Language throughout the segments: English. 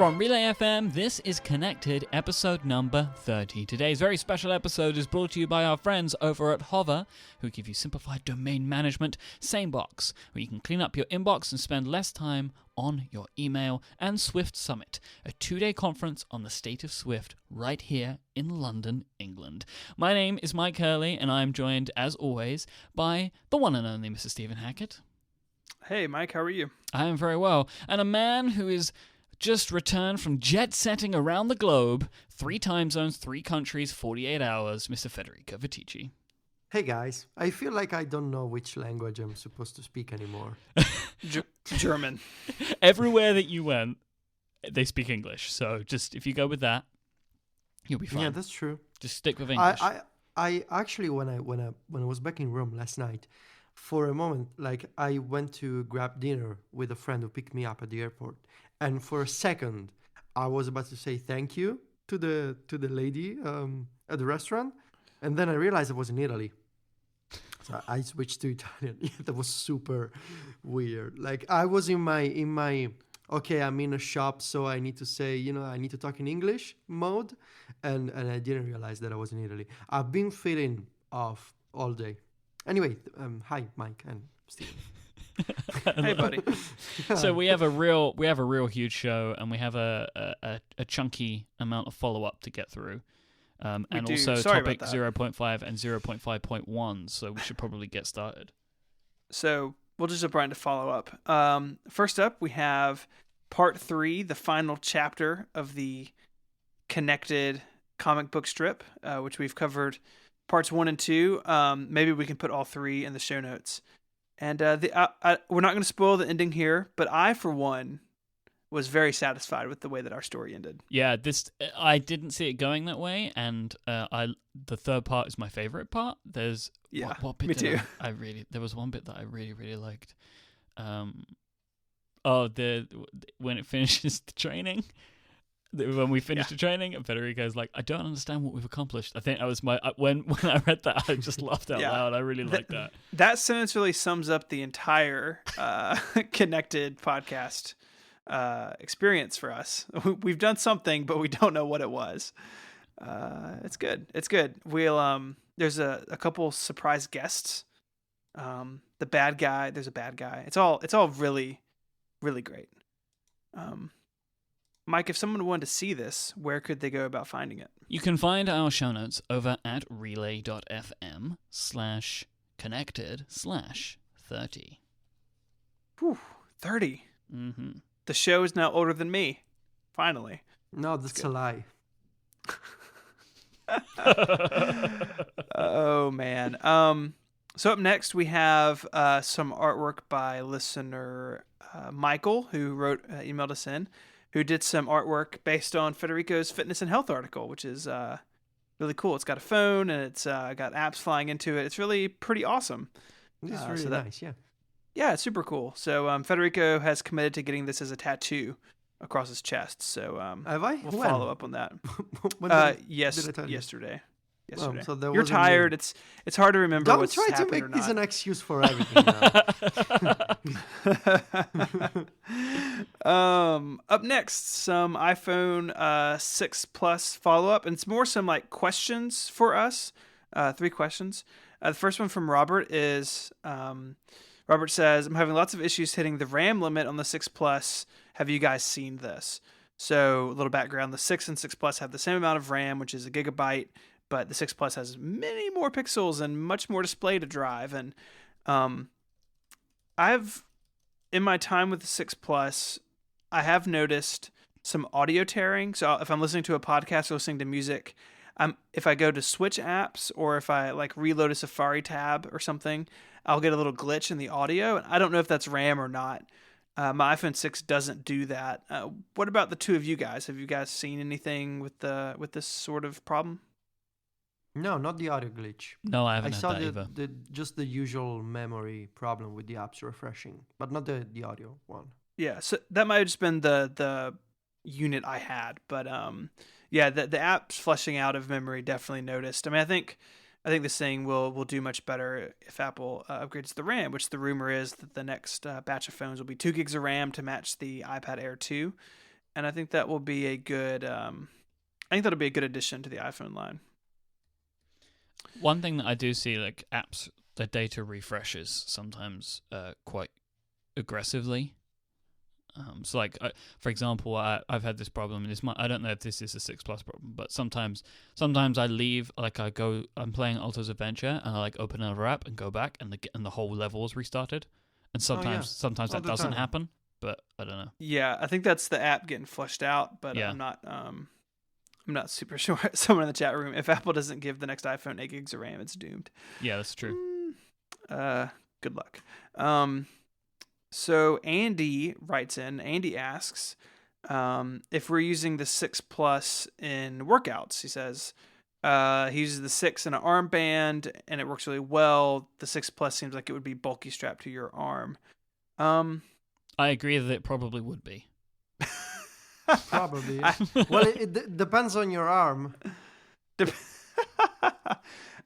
From Relay FM, this is Connected, episode number 30. Today's very special episode is brought to you by our friends over at Hover, who give you simplified domain management, Sanebox, where you can clean up your inbox and spend less time on your email, and Swift Summit, a 2-day conference on the state of Swift right here in London, England. My name is Myke Hurley, and I am joined, as always, by the one and only Mr. Stephen Hackett. Hey, Myke, how are you? I am very well. And a man who is just returned from jet-setting around the globe, 3 time zones, 3 countries, 48 hours, Mr. Federico Viticci. Hey guys, I feel like I don't know which language I'm supposed to speak anymore. German. Everywhere that you went, they speak English. So just if you go with that, you'll be fine. Yeah, that's true. Just stick with English. I actually when I was back in Rome last night, for a moment, like I went to grab dinner with a friend who picked me up at the airport, and for a second, I was about to say thank you to the lady at the restaurant, and then I realized I was in Italy. So I switched to Italian. Yeah, that was super weird. Like I was in my okay, I'm in a shop, so I need to say, I need to talk in English mode, and I didn't realize that I was in Italy. I've been feeling off all day. Anyway, hi Myke and Steven. Hey buddy. So we have a real huge show, and we have a chunky amount of follow up to get through. And also topic 0.5 and 0.5.1, so we should probably get started. So we'll just jump right into follow up. First up, we have part 3, the final chapter of the Connected comic book strip, which we've covered parts 1 and 2. Maybe we can put all 3 in the show notes. And we're not going to spoil the ending here, but I, for one, was very satisfied with the way that our story ended. Yeah, I didn't see it going that way, and the third part is my favorite part. There's what bit me too. There was one bit that I really liked. When it finishes the training. When we finished the training, and Federico's like, I don't understand what we've accomplished. I think that was when I read that, I just laughed out loud. I really liked that. That sentence really sums up the entire Connected podcast experience for us. We've done something, but we don't know what it was. It's good. We'll there's a couple surprise guests. The bad guy. There's a bad guy. It's all really, really great. Myke, if someone wanted to see this, where could they go about finding it? You can find our show notes over at relay.fm/connected/30. Whew, 30. Mm-hmm. The show is now older than me. Finally. No, that's a lie. Oh, man. So up next, we have some artwork by listener Michael, who emailed us in, who did some artwork based on Federico's fitness and health article, which is really cool. It's got a phone, and it's got apps flying into it. It's really pretty awesome. It's really nice, yeah. Yeah, it's super cool. So Federico has committed to getting this as a tattoo across his chest. So have I? We'll follow up on that. Yesterday. Well, so you're tired. It's hard to remember. Don't try to make this an excuse for everything now. Up next, some iPhone 6 Plus follow-up, and it's more some like questions for us. 3 questions. The first one from Robert is, Robert says, I'm having lots of issues hitting the RAM limit on the 6 Plus. Have you guys seen this? So a little background, the 6 and 6 Plus have the same amount of RAM, which is 1 gigabyte, but the 6 Plus has many more pixels and much more display to drive. And in my time with the 6 Plus, I have noticed some audio tearing. So if I'm listening to a podcast or listening to music, if I go to switch apps or if I like reload a Safari tab or something, I'll get a little glitch in the audio. And I don't know if that's RAM or not. My iPhone 6 doesn't do that. What about the two of you guys? Have you guys seen anything with this sort of problem? No, not the audio glitch. No, I haven't had that either. Just the usual memory problem with the apps refreshing, but not the audio one. Yeah, so that might have just been the unit I had, but the apps flushing out of memory definitely noticed. I mean, I think this thing will do much better if Apple upgrades the RAM, which the rumor is that the next batch of phones will be 2 gigs of RAM to match the iPad Air 2, and I think that will be a good. I think that'll be a good addition to the iPhone line. One thing that I do see, like apps, the data refreshes sometimes quite aggressively. So, like, for example, I've had this problem. I don't know if this is a 6 Plus problem, but sometimes I leave, like I'm playing Alto's Adventure, and I like open another app and go back, and the whole level is restarted. And sometimes that doesn't happen, but I don't know. Yeah, I think that's the app getting flushed out, but Yeah. I'm not super sure. Someone in the chat room, if Apple doesn't give the next iPhone 8 gigs of RAM, it's doomed. Yeah, that's true. Good luck. So Andy writes in. Andy asks if we're using the 6 Plus in workouts. He says he uses the 6 in an armband, and it works really well. The 6 Plus seems like it would be bulky strapped to your arm. I agree that it probably would be. Probably. Well, it depends on your arm.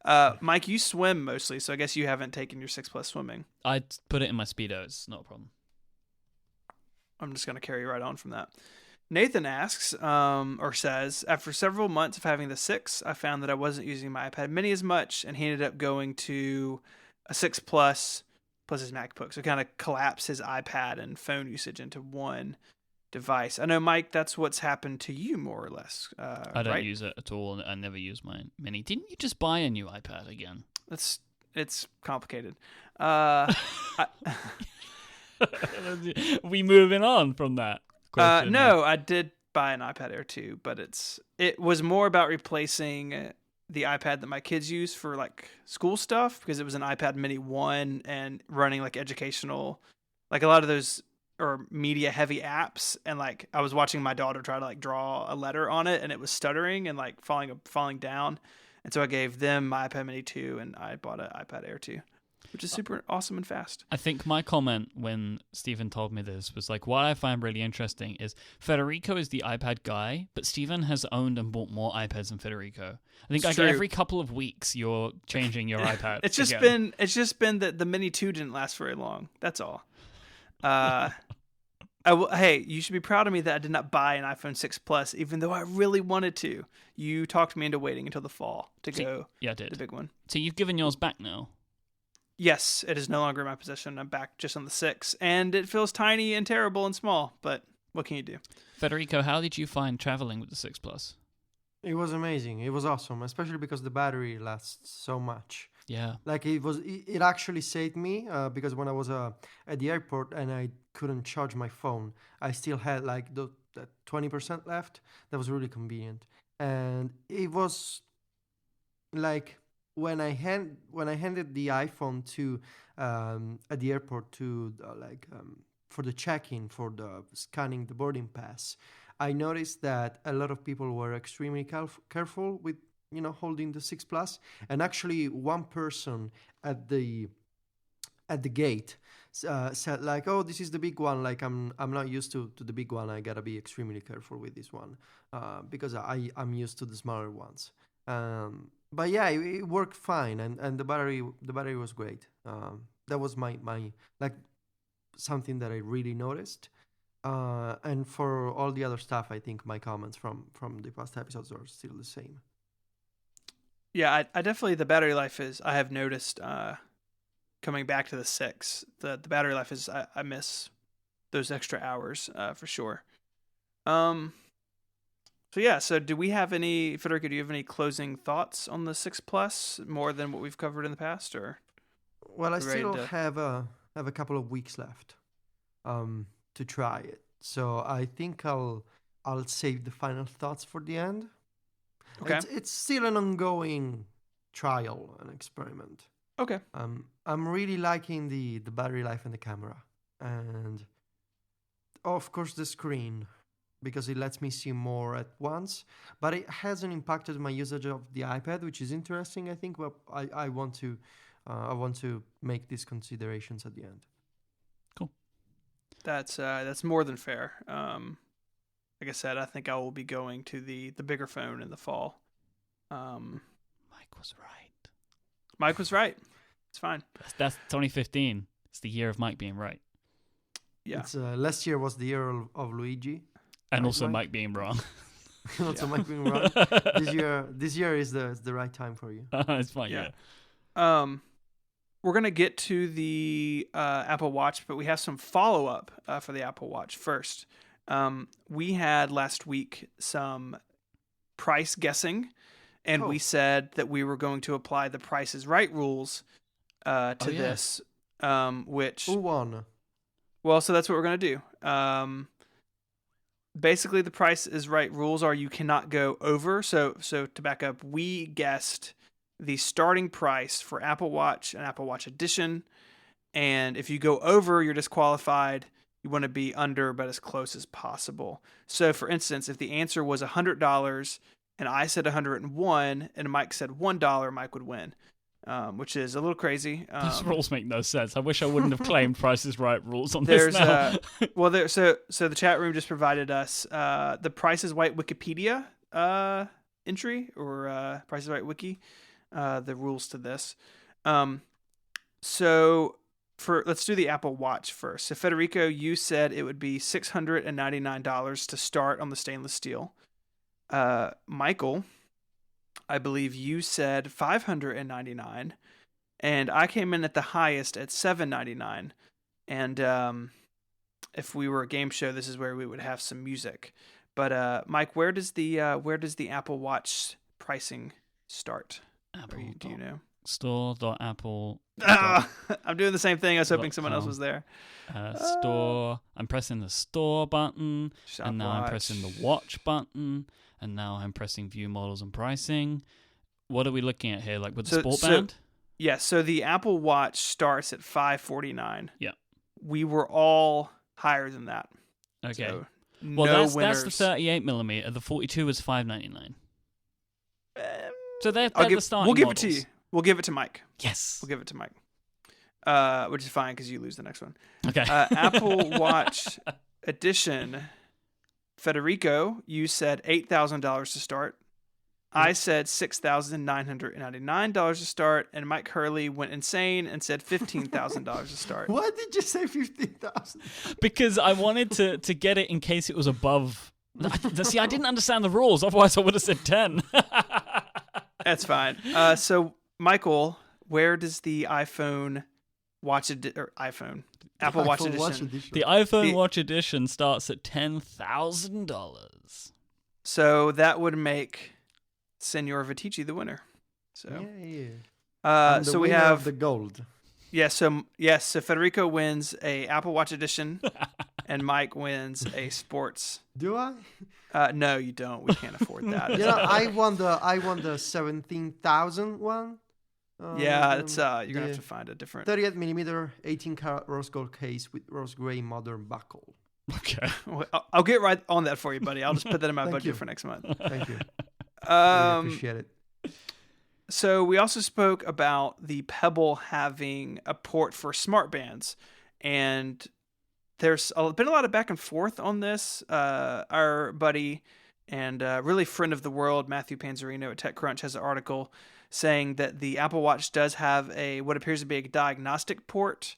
Myke, you swim mostly, so I guess you haven't taken your 6 Plus swimming. I'd put it in my Speedo. It's not a problem. I'm just going to carry right on from that. Nathan asks, or says, after several months of having the 6, I found that I wasn't using my iPad mini as much, and he ended up going to a 6 Plus his MacBook. So kind of collapse his iPad and phone usage into one device. I know, Myke, that's what's happened to you more or less. I don't use it at all. I never use my mini. Didn't you just buy a new iPad again? It's complicated. We moving on from that question. No, I did buy an iPad Air 2, but it was more about replacing the iPad that my kids use for like school stuff, because it was an iPad Mini 1 and running like educational, like a lot of those or media heavy apps, and like I was watching my daughter try to like draw a letter on it, and it was stuttering and like falling down, and so I gave them my iPad Mini 2 and I bought an iPad Air 2, which is super awesome and fast. I think my comment when Stephen told me this was like, what I find really interesting is Federico is the iPad guy, but Stephen has owned and bought more iPads than Federico. I think like every couple of weeks you're changing your iPad. It's just been that the Mini 2 didn't last very long. That's all. Hey, you should be proud of me that I did not buy an iPhone 6 Plus, even though I really wanted to. You talked me into waiting until the fall to go. Yeah, I did. The big one. So you've given yours back now? Yes, it is no longer in my possession. I'm back just on the 6, and it feels tiny and terrible and small, but what can you do? Federico, how did you find traveling with the 6 Plus? It was amazing. It was awesome, especially because the battery lasts so much. Yeah. Like it actually saved me because when I was at the airport and I couldn't charge my phone, I still had like that 20% left. That was really convenient. And it was like when I handed the iPhone to at the airport to for the check-in, for the scanning the boarding pass, I noticed that a lot of people were extremely careful with holding the 6 Plus, and actually one person at the gate said like, "Oh, this is the big one. Like I'm not used to the big one. I gotta be extremely careful with this one because I'm used to the smaller ones." But yeah, it worked fine, and the battery was great. That was my like something that I really noticed. And for all the other stuff, I think my comments from the past episodes are still the same. Yeah, I definitely, the battery life is, I have noticed coming back to the 6, the battery life is, I miss those extra hours for sure. So yeah, so do we have any, Federico, do you have any closing thoughts on the 6 Plus more than what we've covered in the past, or? Well, I still have a couple of weeks left to try it. So I think I'll save the final thoughts for the end. Okay. It's still an ongoing trial and experiment. Okay. I'm really liking the battery life and the camera, and of course the screen, because it lets me see more at once. But it hasn't impacted my usage of the iPad, which is interesting. I think. But I want to make these considerations at the end. Cool. That's more than fair. Like I said, I think I will be going to the bigger phone in the fall. Myke was right. Myke was right. It's fine. That's 2015. It's the year of Myke being right. Yeah. It's last year was the year of Luigi. And Right, also Myke? Myke being wrong. Also, Myke being wrong. This year is the right time for you. It's fine, Yeah. yeah. We're gonna get to the Apple Watch, but we have some follow up for the Apple Watch first. We had last week some price guessing, and we said that we were going to apply the Price is Right rules to this. Which Who won? Well, so that's what we're gonna do. Basically, the Price is Right rules are you cannot go over. So to back up, we guessed the starting price for Apple Watch and Apple Watch Edition, and if you go over, you're disqualified. You want to be under, but as close as possible. So, for instance, if the answer was $100 and I said 101 and Myke said $1, Myke would win, which is a little crazy. Those rules make no sense. I wish I wouldn't have claimed Price is Right rules on this now. So the chat room just provided us the Price is Right Wikipedia entry, or Price is Right wiki, the rules to this. Let's do the Apple Watch first. So Federico, you said it would be $699 to start on the stainless steel. Michael, I believe you said $599, and I came in at the highest at $799. And if we were a game show, this is where we would have some music. But Myke, where does the Apple Watch pricing start? Do you know? Store.apple. I'm doing the same thing. I was hoping someone else was there. Store. I'm pressing the store button, and now I'm pressing the watch button, and now I'm pressing view models and pricing. What are we looking at here? Like with the sport band? Yeah. So the Apple Watch starts at $549. Yeah. We were all higher than that. Okay. So that's winners. the 38mm. The 42 is $599. So they're the starting We'll give models. it to you. We'll give it to Myke. Yes. We'll give it to Myke. Which is fine because you lose the next one. Okay. Apple Watch Edition. Federico, you said $8,000 to start. I said $6,999 to start, and Myke Hurley went insane and said $15,000 to start. Why did you say 15,000? Because I wanted to get it in case it was above. See, I didn't understand the rules. Otherwise, I would have said 10. That's fine. So, Michael, where does the Apple Watch Edition? The iPhone Watch Edition starts at $10,000. So that would make Senor Vitici the winner. So, So we have the gold. Yeah. So Federico wins a Apple Watch Edition, and Myke wins a sports. Do I? No, you don't. We can't afford that. I won the 17,000 one. Yeah, it's you're gonna have to find a different 38mm 18-karat rose gold case with rose gray modern buckle. Okay. Well, I'll get right on that for you, buddy. I'll just put that in my budget you. for next month. Thank you. I appreciate it. So we also spoke about the Pebble having a port for smart bands, and there's been a lot of back and forth on this. Our buddy and really friend of the world, Matthew Panzarino at TechCrunch, has an article saying that the Apple Watch does have what appears to be a diagnostic port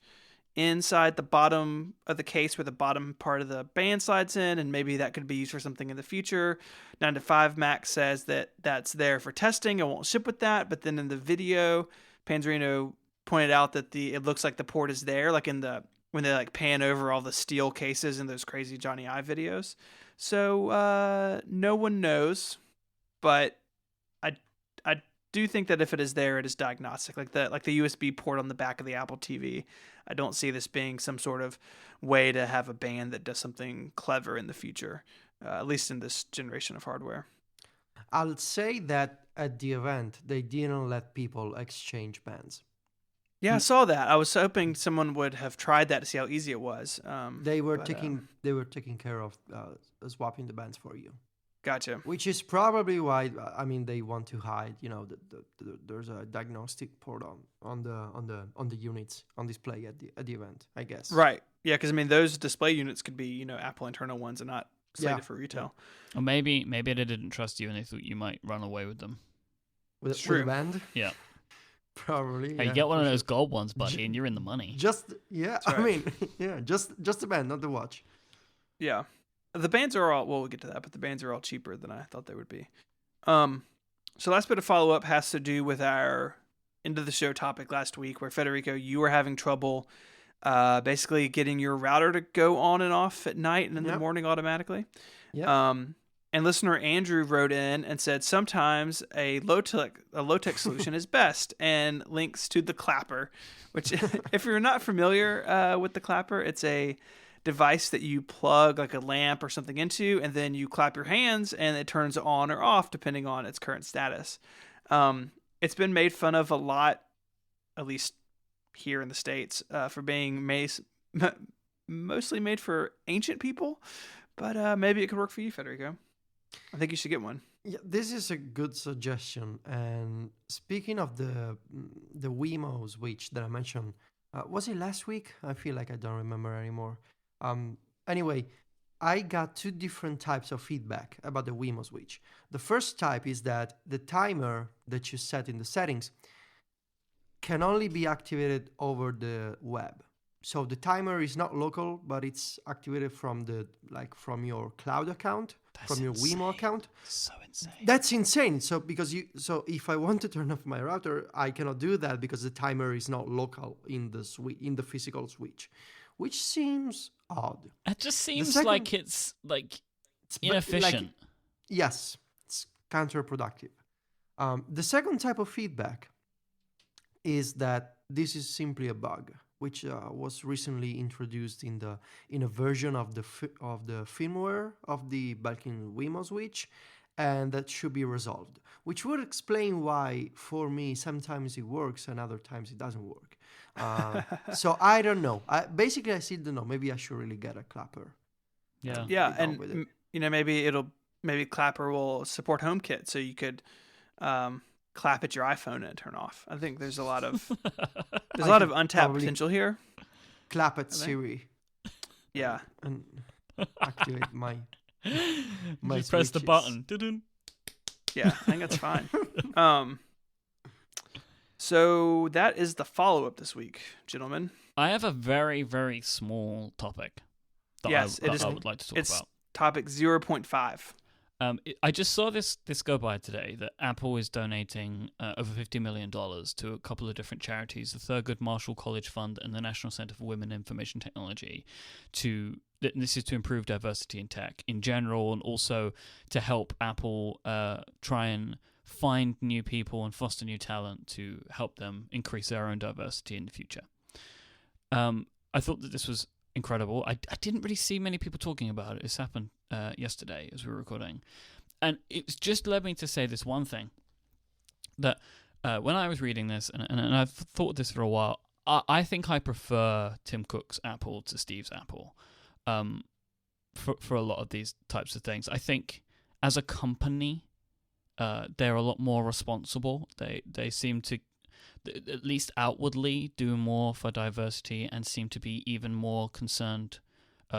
inside the bottom of the case where the bottom part of the band slides in, and maybe that could be used for something in the future. 9to5Mac says that that's there for testing. It won't ship with that, but then in the video, Panzarino pointed out that it looks like the port is there, like when they like pan over all the steel cases in those crazy Johnny Ive videos. So no one knows, but I do think that if it is there, it is diagnostic, like the USB port on the back of the Apple TV. I don't see this being some sort of way to have a band that does something clever in the future, at least in this generation of hardware. I'll say that at the event, they didn't let people exchange bands. Yeah, I saw that. I was hoping someone would have tried that to see how easy it was. They were taking care of swapping the bands for you. Gotcha. Which is probably why they want to hide. There's a diagnostic port on the units on display at the event, I guess. Right. Yeah, because those display units could be Apple internal ones and not slated for retail. Or maybe they didn't trust you and they thought you might run away with them. With a band? Yeah. Probably. Hey, you get one of those gold ones, buddy, and you're in the money. Just a band, not the watch. Yeah. The bands are all, well, we'll get to that, but the bands are all cheaper than I thought they would be. So last bit of follow up has to do with our end of the show topic last week, where Federico, you were having trouble basically getting your router to go on and off at night and in the morning automatically. Yeah. And listener Andrew wrote in and said sometimes a low-tech solution is best, and links to the clapper, which if you're not familiar with the clapper, it's a device that you plug like a lamp or something into, and then you clap your hands and it turns on or off depending on its current status. It's been made fun of a lot, at least here in the States, for being mostly made for ancient people, but maybe it could work for you, Federico. I think you should get one. Yeah, this is a good suggestion. And speaking of the Wemo switch that I mentioned, was it last week? I feel like I don't remember anymore. Anyway, I got two different types of feedback about the Wemo switch. The first type is that the timer that you set in the settings can only be activated over the web. So the timer is not local, but it's activated from your cloud account, from your Wemo account. So insane. That's insane. So if I want to turn off my router, I cannot do that because the timer is not local in the physical switch, which seems odd. It just seems like it's inefficient. Yes, it's counterproductive. The second type of feedback is that this is simply a bug, which was recently introduced in a version of the firmware of the Belkin Wemo switch, and that should be resolved. Which would explain why, for me, sometimes it works and other times it doesn't work. So I don't know. I still don't know. Maybe I should really get a clapper. Yeah, and maybe clapper will support HomeKit, so you could clap at your iPhone and it turn off. I think there's a lot of untapped potential here. Clap at Siri. Yeah, and activate my just press the button. Dun-dun. Yeah, I think that's fine. So that is the follow-up this week, gentlemen. I have a very, very small topic that I would like to talk about. Topic 0.5. I just saw this go by today that Apple is donating over $50 million to a couple of different charities, the Thurgood Marshall College Fund and the National Center for Women in Information Technology. This is to improve diversity in tech in general, and also to help Apple try and find new people and foster new talent to help them increase their own diversity in the future. I thought that this was incredible. I didn't really see many people talking about it. This happened yesterday as we were recording, and it's just led me to say this one thing, that when I was reading this, and I've thought this for a while, I think I prefer Tim Cook's Apple to Steve's Apple for a lot of these types of things. I think as a company, they're a lot more responsible. They seem to, at least outwardly, do more for diversity and seem to be even more concerned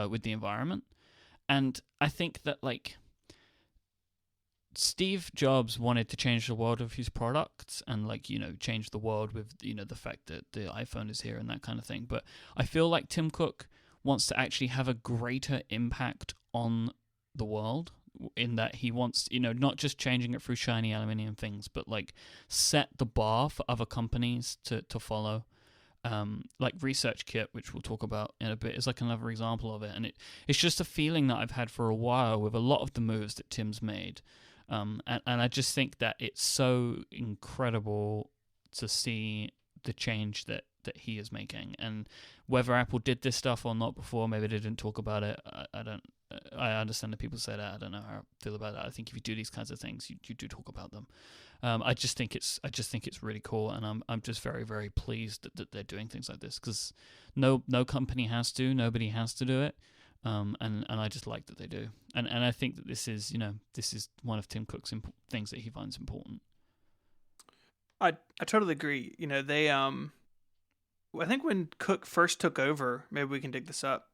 with the environment. And I think that, Steve Jobs wanted to change the world of his products and, change the world with, the fact that the iPhone is here and that kind of thing. But I feel like Tim Cook wants to actually have a greater impact on the world, in that he wants, not just changing it through shiny aluminium things, but set the bar for other companies to follow. ResearchKit, which we'll talk about in a bit, is another example of it. And it's just a feeling that I've had for a while with a lot of the moves that Tim's made. And I just think that it's so incredible to see the change that he is making. And whether Apple did this stuff or not before, maybe they didn't talk about it. I understand that people say that. I don't know how I feel about that. I think if you do these kinds of things, you do talk about them. I just think it's really cool, and I'm just very, very pleased that they're doing things like this, because no company has to, nobody has to do it, and I just like that they do, and I think that this is one of Tim Cook's things that he finds important. I totally agree. They I think when Cook first took over, maybe we can dig this up,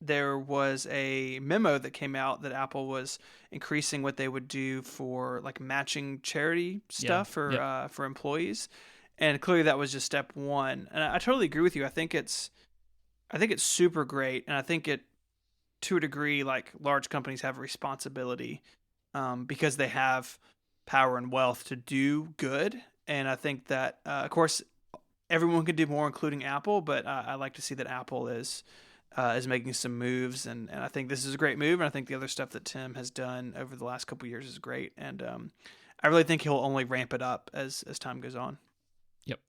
there was a memo that came out that Apple was increasing what they would do for matching charity stuff for employees, and clearly that was just step one. And I totally agree with you. I think it's super great, and I think to a degree, like large companies have a responsibility because they have power and wealth to do good. And I think that, of course, everyone can do more, including Apple. But I like to see that Apple is making some moves, and I think this is a great move. And I think the other stuff that Tim has done over the last couple of years is great. And I really think he'll only ramp it up as time goes on. Yep.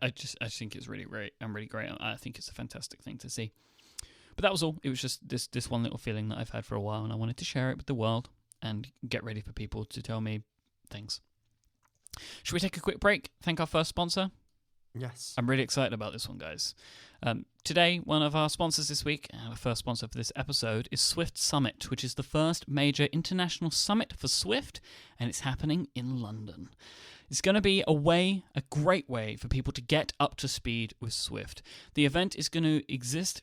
I think it's really great. Really great. I think it's a fantastic thing to see. But that was all. It was just this one little feeling that I've had for a while, and I wanted to share it with the world and get ready for people to tell me things. Should we take a quick break? Thank our first sponsor? Yes. I'm really excited about this one, guys. Today, one of our sponsors this week, our first sponsor for this episode, is Swift Summit, which is the first major international summit for Swift, and it's happening in London. It's going to be a great way for people to get up to speed with Swift. The event is going to exist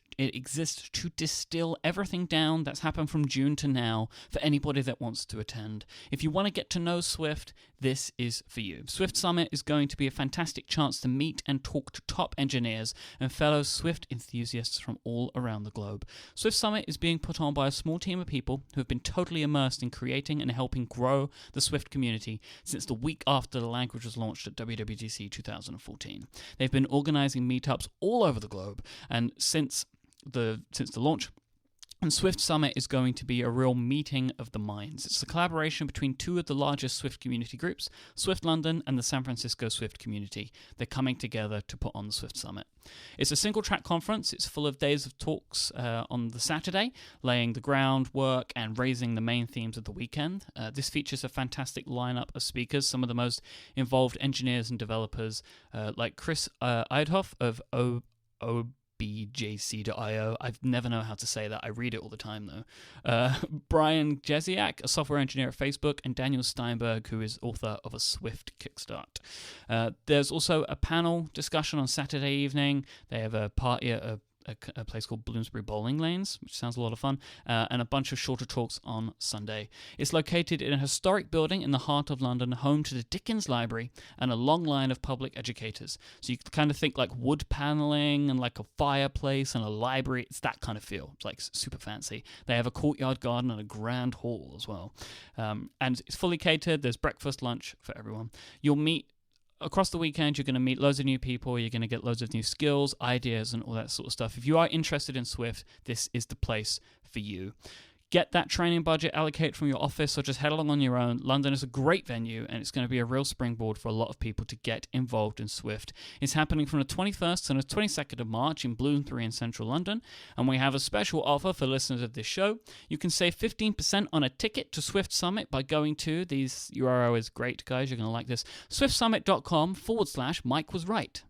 to distill everything down that's happened from June to now for anybody that wants to attend. If you want to get to know Swift, this is for you. Swift Summit is going to be a fantastic chance to meet and talk to top engineers and fellow Swift enthusiasts from all around the globe. Swift Summit is being put on by a small team of people who have been totally immersed in creating and helping grow the Swift community since the week after the language was launched at WWDC 2014. They've been organizing meetups all over the globe, and since the launch. And Swift Summit is going to be a real meeting of the minds. It's a collaboration between two of the largest Swift community groups, Swift London and the San Francisco Swift community. They're coming together to put on the Swift Summit. It's a single-track conference. It's full of days of talks on the Saturday, laying the groundwork and raising the main themes of the weekend. This features a fantastic lineup of speakers, some of the most involved engineers and developers, like Chris Eidhoff of BJC.io. I never know how to say that. I read it all the time, though. Brian Jeziak, a software engineer at Facebook, and Daniel Steinberg, who is author of a Swift Kickstart. There's also a panel discussion on Saturday evening. They have a party at a place called Bloomsbury Bowling Lanes, which sounds a lot of fun, and a bunch of shorter talks on Sunday. It's located in a historic building in the heart of London, home to the Dickens Library and a long line of public educators. So you kind of think like wood paneling and like a fireplace and a library. It's that kind of feel. It's like super fancy. They have a courtyard garden and a grand hall as well. And it's fully catered. There's breakfast, lunch for everyone. You'll meet across the weekend, you're going to meet loads of new people, you're going to get loads of new skills, ideas, and all that sort of stuff. If you are interested in Swift, this is the place for you. Get that training budget allocated from your office, or just head along on your own. London is a great venue, and it's going to be a real springboard for a lot of people to get involved in Swift. It's happening from the 21st to the 22nd of March in Bloomsbury in central London, and we have a special offer for listeners of this show. You can save 15% on a ticket to Swift Summit by going to, these URL is great, guys, you're going to like this, swiftsummit.com/Myke was right.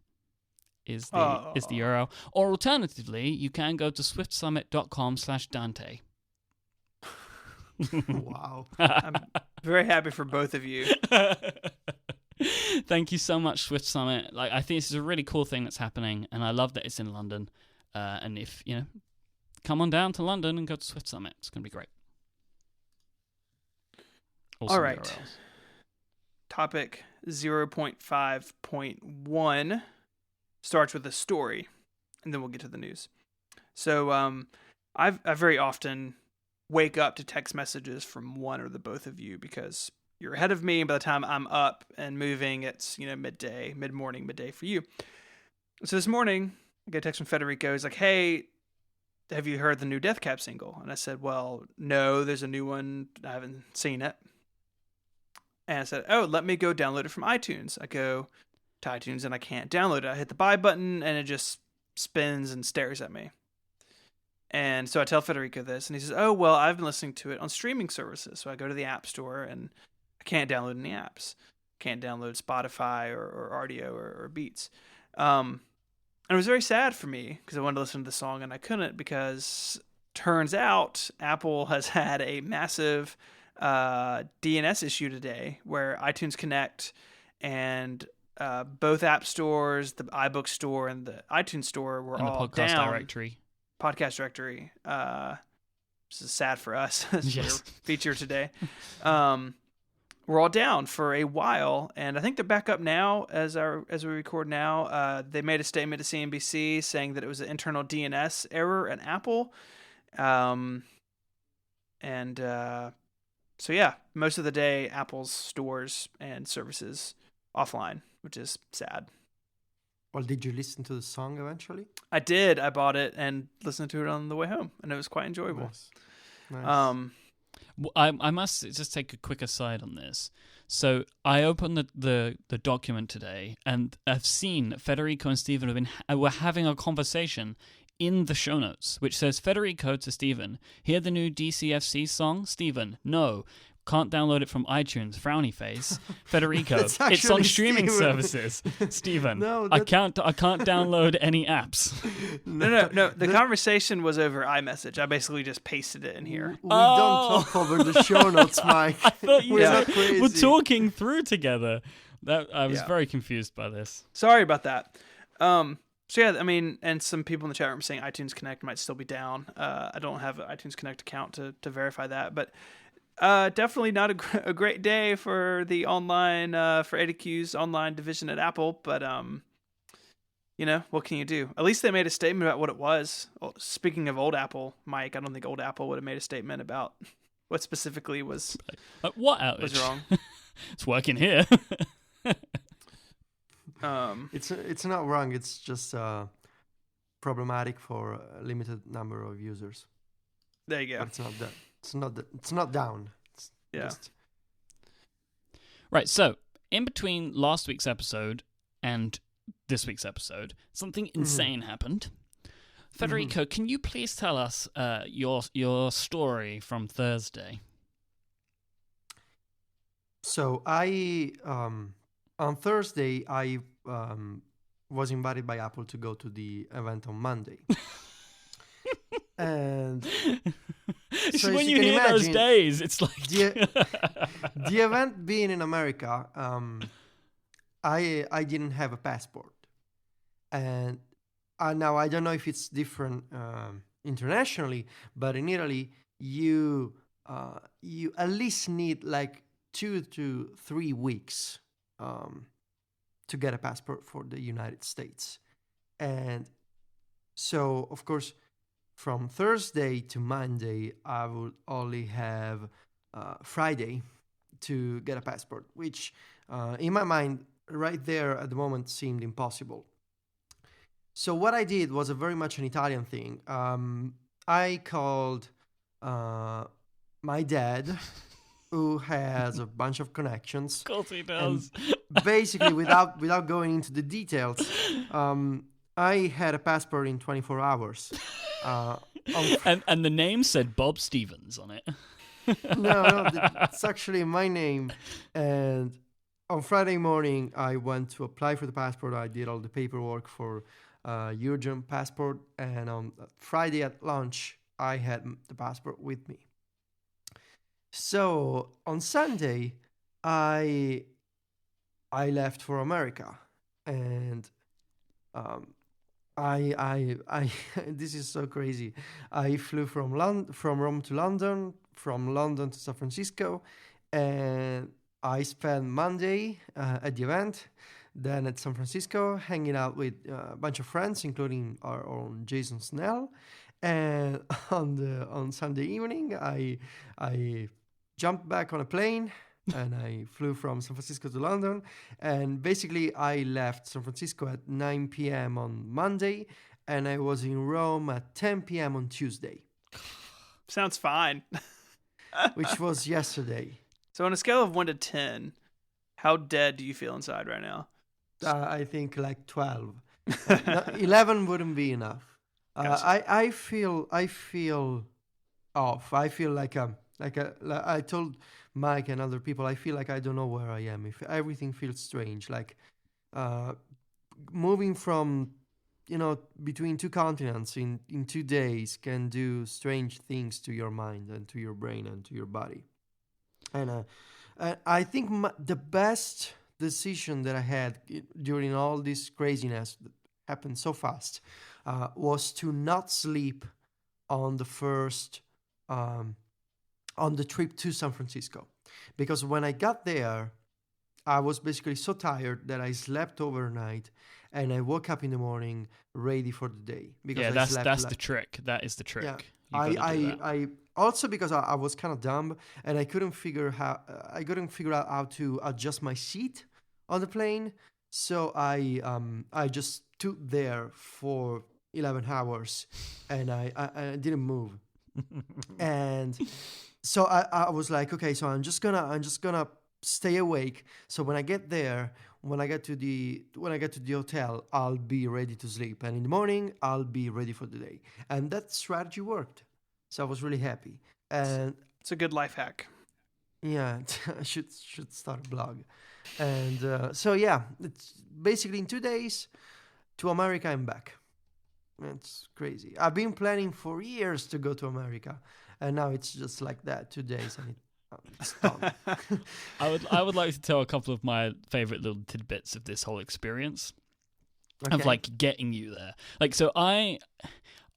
Is the URL. Or alternatively, you can go to swiftsummit.com/Dante. Wow. I'm very happy for both of you. Thank you so much, Swift Summit. Like, I think this is a really cool thing that's happening, and I love that it's in London. And if, come on down to London and go to Swift Summit. It's going to be great. Awesome. All right. URLs. Topic 0.5.1 starts with a story, and then we'll get to the news. So I very often wake up to text messages from one or the both of you because you're ahead of me, and by the time I'm up and moving, it's mid-morning, midday for you. So this morning, I get a text from Federico. He's like, "Hey, have you heard the new Death Cab single?" And I said, "Well, no, there's a new one. I haven't seen it." And I said, "Oh, let me go download it from iTunes." I go to iTunes and I can't download it. I hit the buy button and it just spins and stares at me. And so I tell Federico this, and he says, "Oh, well, I've been listening to it on streaming services." So I go to the App Store, and I can't download any apps. Can't download Spotify or Rdio or Beats. And it was very sad for me because I wanted to listen to the song, and I couldn't because turns out Apple has had a massive DNS issue today where iTunes Connect and both app stores, the iBook store and the iTunes store, were all the podcast down. Podcast directory. This is sad for us. This Yes. is our feature today. We're all down for a while, and I think they're back up now as we record now. They made a statement to CNBC saying that it was an internal DNS error at Apple, And so yeah, most of the day Apple's stores and services offline, which is sad. Well, did you listen to the song eventually? I did. I bought it and listened to it on the way home, and it was quite enjoyable. Nice. I must just take a quick aside on this. So I opened the document today, and I've seen Federico and Stephen were having a conversation in the show notes, which says, Federico to Stephen, hear the new DCFC song? Stephen, no. Can't download it from iTunes, frowny face. Federico, it's on streaming services. Stephen, No, I can't download any apps. No. The conversation was over iMessage. I basically just pasted it in here. We don't talk over the show notes, Myke. I thought you We're not crazy. were talking through together. I was very confused by this. Sorry about that. So yeah, I mean, and some people in the chat room saying iTunes Connect might still be down. I don't have an iTunes Connect account to verify that, but definitely not a great day for the online for ADQ's online division at Apple. But what can you do? At least they made a statement about what it was. Speaking of old Apple, Myke, I don't think old Apple would have made a statement about what specifically was what outage was wrong. It's working here. It's not wrong. It's just problematic for a limited number of users. There you go. But it's not that. It's not down. It's just... Right. So in between last week's episode and this week's episode, something insane happened. Federico, can you please tell us your story from Thursday? So I on Thursday I was invited by Apple to go to the event on Monday. And so when you hear those days, it's like the event being in America, I didn't have a passport, and now I don't know if it's different internationally, but in Italy you at least need like 2 to 3 weeks to get a passport for the United States, and so of course. From Thursday to Monday, I would only have Friday to get a passport, which in my mind, right there at the moment, seemed impossible. So what I did was very much an Italian thing. I called my dad, who has a bunch of connections. Of course he does. Basically, without going into the details, I had a passport in 24 hours. And the name said Bob Stevens on it. No, it's actually my name. And on Friday morning, I went to apply for the passport. I did all the paperwork for European passport. And on Friday at lunch, I had the passport with me. So on Sunday, I left for America, and I this is so crazy. I flew from Rome to London, from London to San Francisco, and I spent Monday at the event, then at San Francisco, hanging out with a bunch of friends, including our own Jason Snell. And on Sunday evening, I jumped back on a plane and I flew from San Francisco to London. And basically, I left San Francisco at 9 p.m. on Monday, and I was in Rome at 10 p.m. on Tuesday. Sounds fine. Which was yesterday. So on a scale of 1 to 10, how dead do you feel inside right now? I think like 12. 11 wouldn't be enough. Gotcha. I feel off. I feel like I told Myke and other people, I feel like I don't know where I am. If everything feels strange, like moving from between two continents in 2 days can do strange things to your mind and to your brain and to your body. And I think the best decision that I had during all this craziness that happened so fast was to not sleep on the first on the trip to San Francisco, because when I got there, I was basically so tired that I slept overnight, and I woke up in the morning ready for the day. Because that's the trick. That is the trick. Yeah. You got to do that. I also because I was kind of dumb and I couldn't figure out how to adjust my seat on the plane. So I just stood there for 11 hours and I didn't move. And so I was like, okay, so I'm just gonna stay awake. So when I get there, when I get to the hotel, I'll be ready to sleep, and in the morning I'll be ready for the day. And that strategy worked. So I was really happy. And It's a good life hack. yeah, I should start a blog. And so yeah, it's basically in 2 days to America and back. It's crazy. I've been planning for years to go to America, and now it's just like that. 2 days and it's done. I would like to tell a couple of my favorite little tidbits of this whole experience of Okay. like getting you there. Like, so I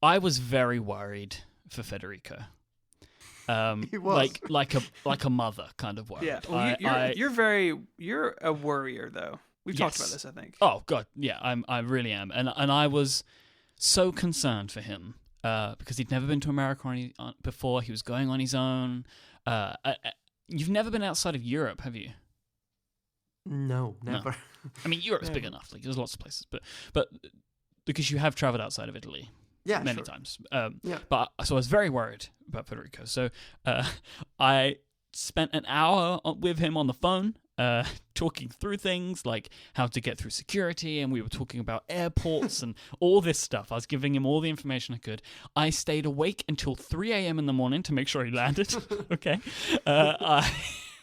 was very worried for Federico. He was. like a mother kind of worried. Yeah. Well, you're a worrier though. We've talked about Yes. this, I think. Oh God, yeah, I really am, and I was so concerned for him because he'd never been to America before. He was going on his own. You've never been outside of Europe, have you? No, never. I mean, Europe's big Never. enough. Like, there's lots of places, but because you have traveled outside of Italy Yeah, many sure. times. Yeah. But so I was very worried about Federico. So I spent an hour with him on the phone, talking through things like how to get through security, and we were talking about airports and all this stuff. I was giving him all the information I could. I stayed awake until 3 a.m. in the morning to make sure he landed. Okay. I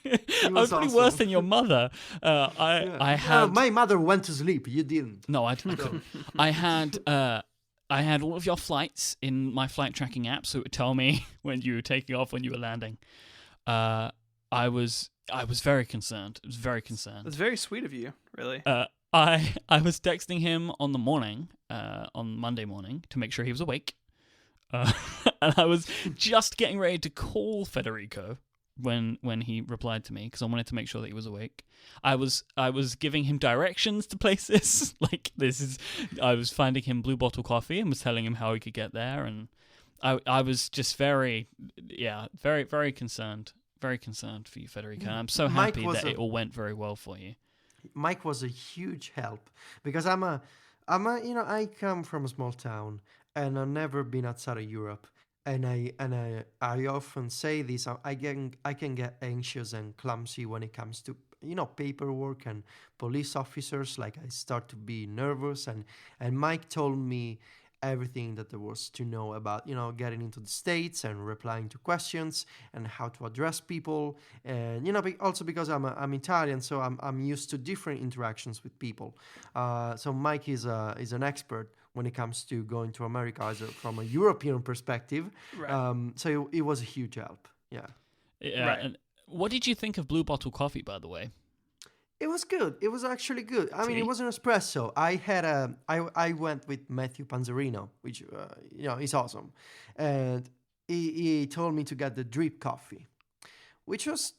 was pretty awesome. worse than your mother. I had my mother went to sleep. You didn't. no, I couldn't. I had all of your flights in my flight tracking app, so it would tell me when you were taking off, when you were landing. I was very concerned. I was very concerned. That's very sweet of you, really. I was texting him on the morning, on Monday morning, to make sure he was awake. And I was just getting ready to call Federico when he replied to me because I wanted to make sure that he was awake. I was giving him directions to places. Like, I was finding him Blue Bottle Coffee and was telling him how he could get there, and I was just very very concerned. Very concerned for you, Federico. And I'm so Myke happy was that it all went very well for you. Myke was a huge help because I come from a small town and I've never been outside of Europe. And I often say this. I can get anxious and clumsy when it comes to paperwork and police officers. Like, I start to be nervous, and Myke told me everything that there was to know about getting into the States and replying to questions and how to address people. And also because I'm Italian, so I'm used to different interactions with people. So Myke is an expert when it comes to going to America from a European perspective. Right. So it was a huge help. Yeah. Yeah. Right. And what did you think of Blue Bottle Coffee, by the way? It was good. It was actually good. I mean, See? it was an espresso. I went with Matthew Panzerino, which is awesome, and he told me to get the drip coffee, which was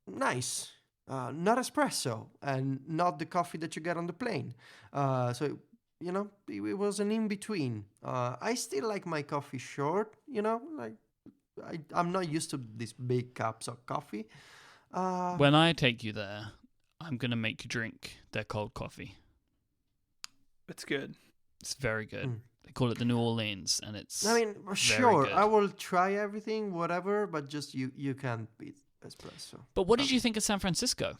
nice. Not espresso and not the coffee that you get on the plane. So it was an in between. I still like my coffee short. Like I'm not used to these big cups of coffee. When I take you there, I'm going to make you drink their cold coffee. It's good. It's very good. Mm. They call it the New Orleans, and it's I mean, very sure, good. I will try everything, whatever, but just you can't beat espresso. But what did you think of San Francisco?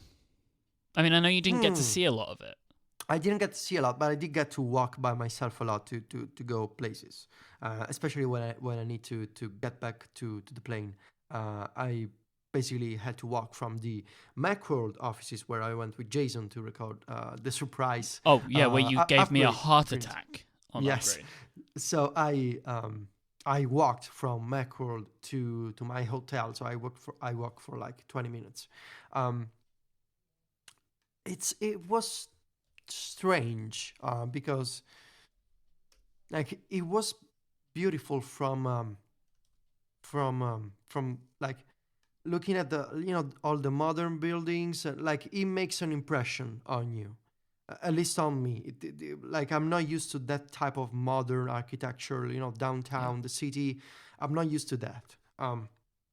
I mean, I know you didn't get to Hmm. see a lot of it. I didn't get to see a lot, but I did get to walk by myself a lot to go places, especially when I need to get back to the plane. I basically had to walk from the Macworld offices where I went with Jason to record the surprise. Oh, yeah, where you gave me a upgrade heart print. attack on Yes. upgrade. So I walked from Macworld to my hotel. So I walked for like 20 minutes. It was strange because like it was beautiful from like looking at the all the modern buildings. Like, it makes an impression on you. At least on me. Like, I'm not used to that type of modern architecture, downtown, the city. I'm not used to that.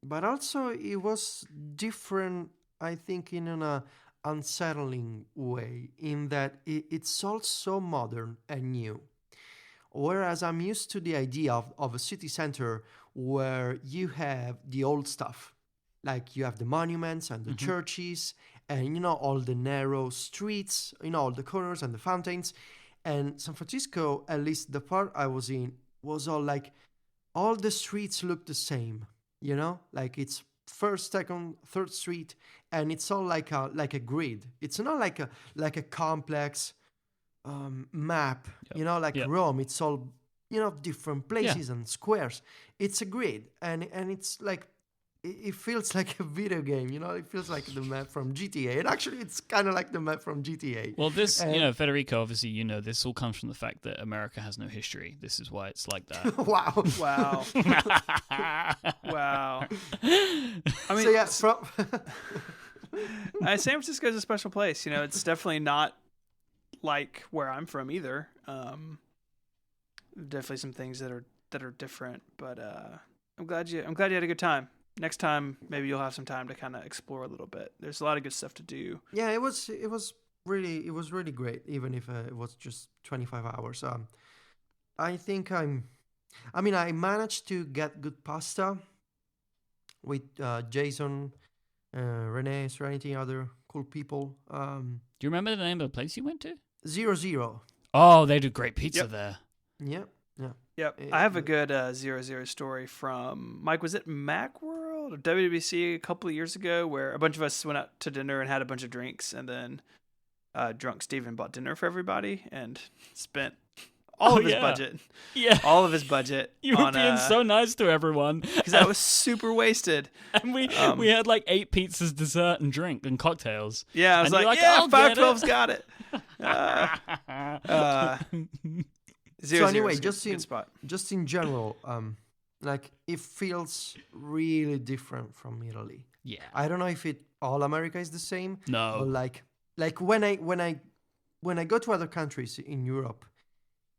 But also, it was different, I think, in an unsettling way, in that it's all so modern and new. Whereas I'm used to the idea of a city center where you have the old stuff, like you have the monuments and the churches, and all the narrow streets, all the corners and the fountains. And San Francisco, at least the part I was in, was all like all the streets look the same, like it's first, second, third street, and it's all like a grid. It's not like a complex map, Yep. Rome. It's all different places and squares. It's a grid, and it's like it feels like a video game. It feels like the map from GTA, and actually, it's kind of like the map from GTA. Well, this, Federico, obviously, this all comes from the fact that America has no history. This is why it's like that. Wow. Wow. I mean, So yeah, San Francisco is a special place. It's definitely not like where I'm from either. Definitely some things that are different, but I'm glad you had a good time. Next time, maybe you'll have some time to kind of explore a little bit. There's a lot of good stuff to do. Yeah, it was really great, even if it was just 25 hours. I think I managed to get good pasta with Jason, Renee, Serenity, other cool people. Do you remember the name of the place you went to? 0-0. Oh, they do great pizza there. Yep. Yep. I have a good 0-0 story from Myke. Was it Macworld or WWC a couple of years ago where a bunch of us went out to dinner and had a bunch of drinks, and then drunk Steven bought dinner for everybody and spent all of his budget. Yeah. All of his budget. You were being so nice to everyone. Because I was super wasted. And we had like 8 pizzas, dessert, and drink and cocktails. Yeah, I was and like, yeah, 512's got it. So anyway, just in general, it feels really different from Italy. Yeah. I don't know if all America is the same. No. But like when I go to other countries in Europe,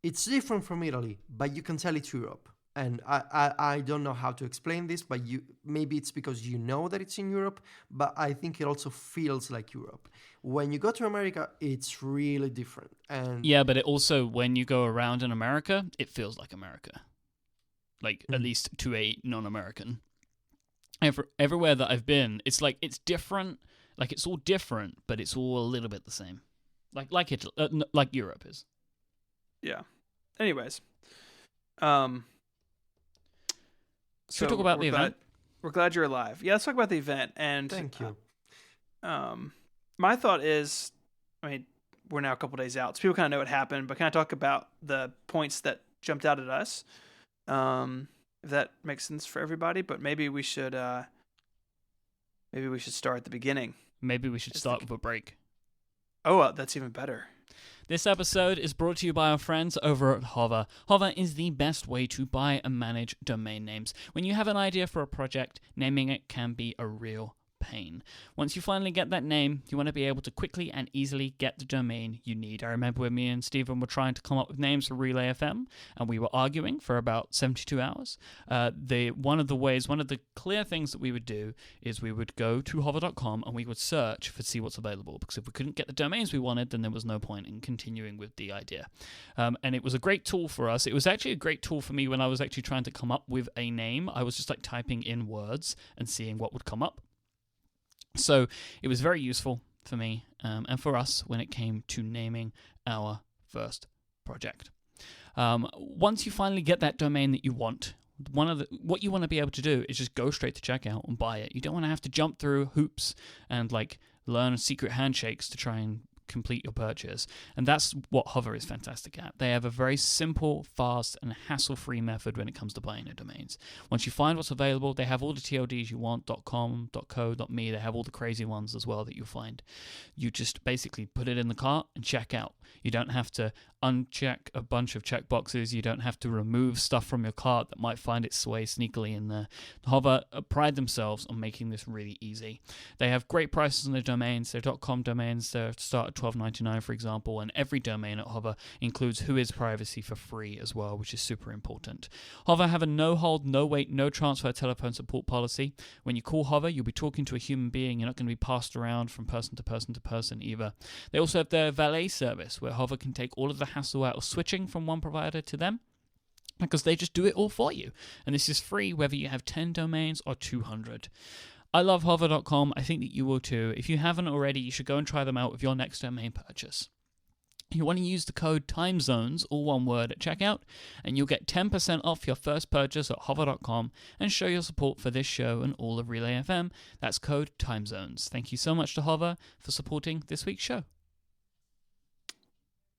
it's different from Italy, but you can tell it's Europe. And I don't know how to explain this, but maybe it's because you know that it's in Europe, but I think it also feels like Europe. When you go to America, it's really different. And yeah, but it also, when you go around in America, it feels like America. Like, at least to a non-American. Everywhere that I've been, it's like, it's different. Like, it's all different, but it's all a little bit the same. Like Europe is. Yeah. Anyways. Should we talk about the event? We're glad you're alive. Yeah, let's talk about the event. And thank you. My thought is, we're now a couple days out, so people kind of know what happened, but kind of talk about the points that jumped out at us. If that makes sense for everybody, but maybe we should start at the beginning. Maybe we should start with a break. Oh, that's even better. This episode is brought to you by our friends over at Hover. Hover is the best way to buy and manage domain names. When you have an idea for a project, naming it can be a real pain. Once you finally get that name, you want to be able to quickly and easily get the domain you need. I remember when me and Stephen were trying to come up with names for Relay FM, and we were arguing for about 72 hours. One of the clear things that we would do is we would go to hover.com and we would search to see what's available, because if we couldn't get the domains we wanted, then there was no point in continuing with the idea. And it was a great tool for us. It was actually a great tool for me when I was actually trying to come up with a name. I was just like typing in words and seeing what would come up. So it was very useful for me and for us when it came to naming our first project. Once you finally get that domain that you want, what you want to be able to do is just go straight to checkout and buy it. You don't want to have to jump through hoops and learn secret handshakes to try and complete your purchase. And that's what Hover is fantastic at. They have a very simple, fast, and hassle-free method when it comes to buying their domains. Once you find what's available, they have all the TLDs you want, .com, .co, .me. They have all the crazy ones as well that you'll find. You just basically put it in the cart and check out. You don't have to uncheck a bunch of checkboxes. You don't have to remove stuff from your cart that might find its way sneakily in there. Hover pride themselves on making this really easy. They have great prices on their domains. Their .com domains start at $12.99, for example, and every domain at Hover includes Whois Privacy for free as well, which is super important. Hover have a no-hold, no-wait, no-transfer telephone support policy. When you call Hover, you'll be talking to a human being. You're not going to be passed around from person to person to person either. They also have their valet service, where Hover can take all of the hassle out of switching from one provider to them, because they just do it all for you. And this is free whether you have 10 domains or 200. I love hover.com. I think that you will too. If you haven't already, you should go and try them out with your next domain purchase. You want to use the code TIMEZONES, all one word, at checkout, and you'll get 10% off your first purchase at hover.com and show your support for this show and all of Relay FM. That's code TIMEZONES. Thank you so much to Hover for supporting this week's show.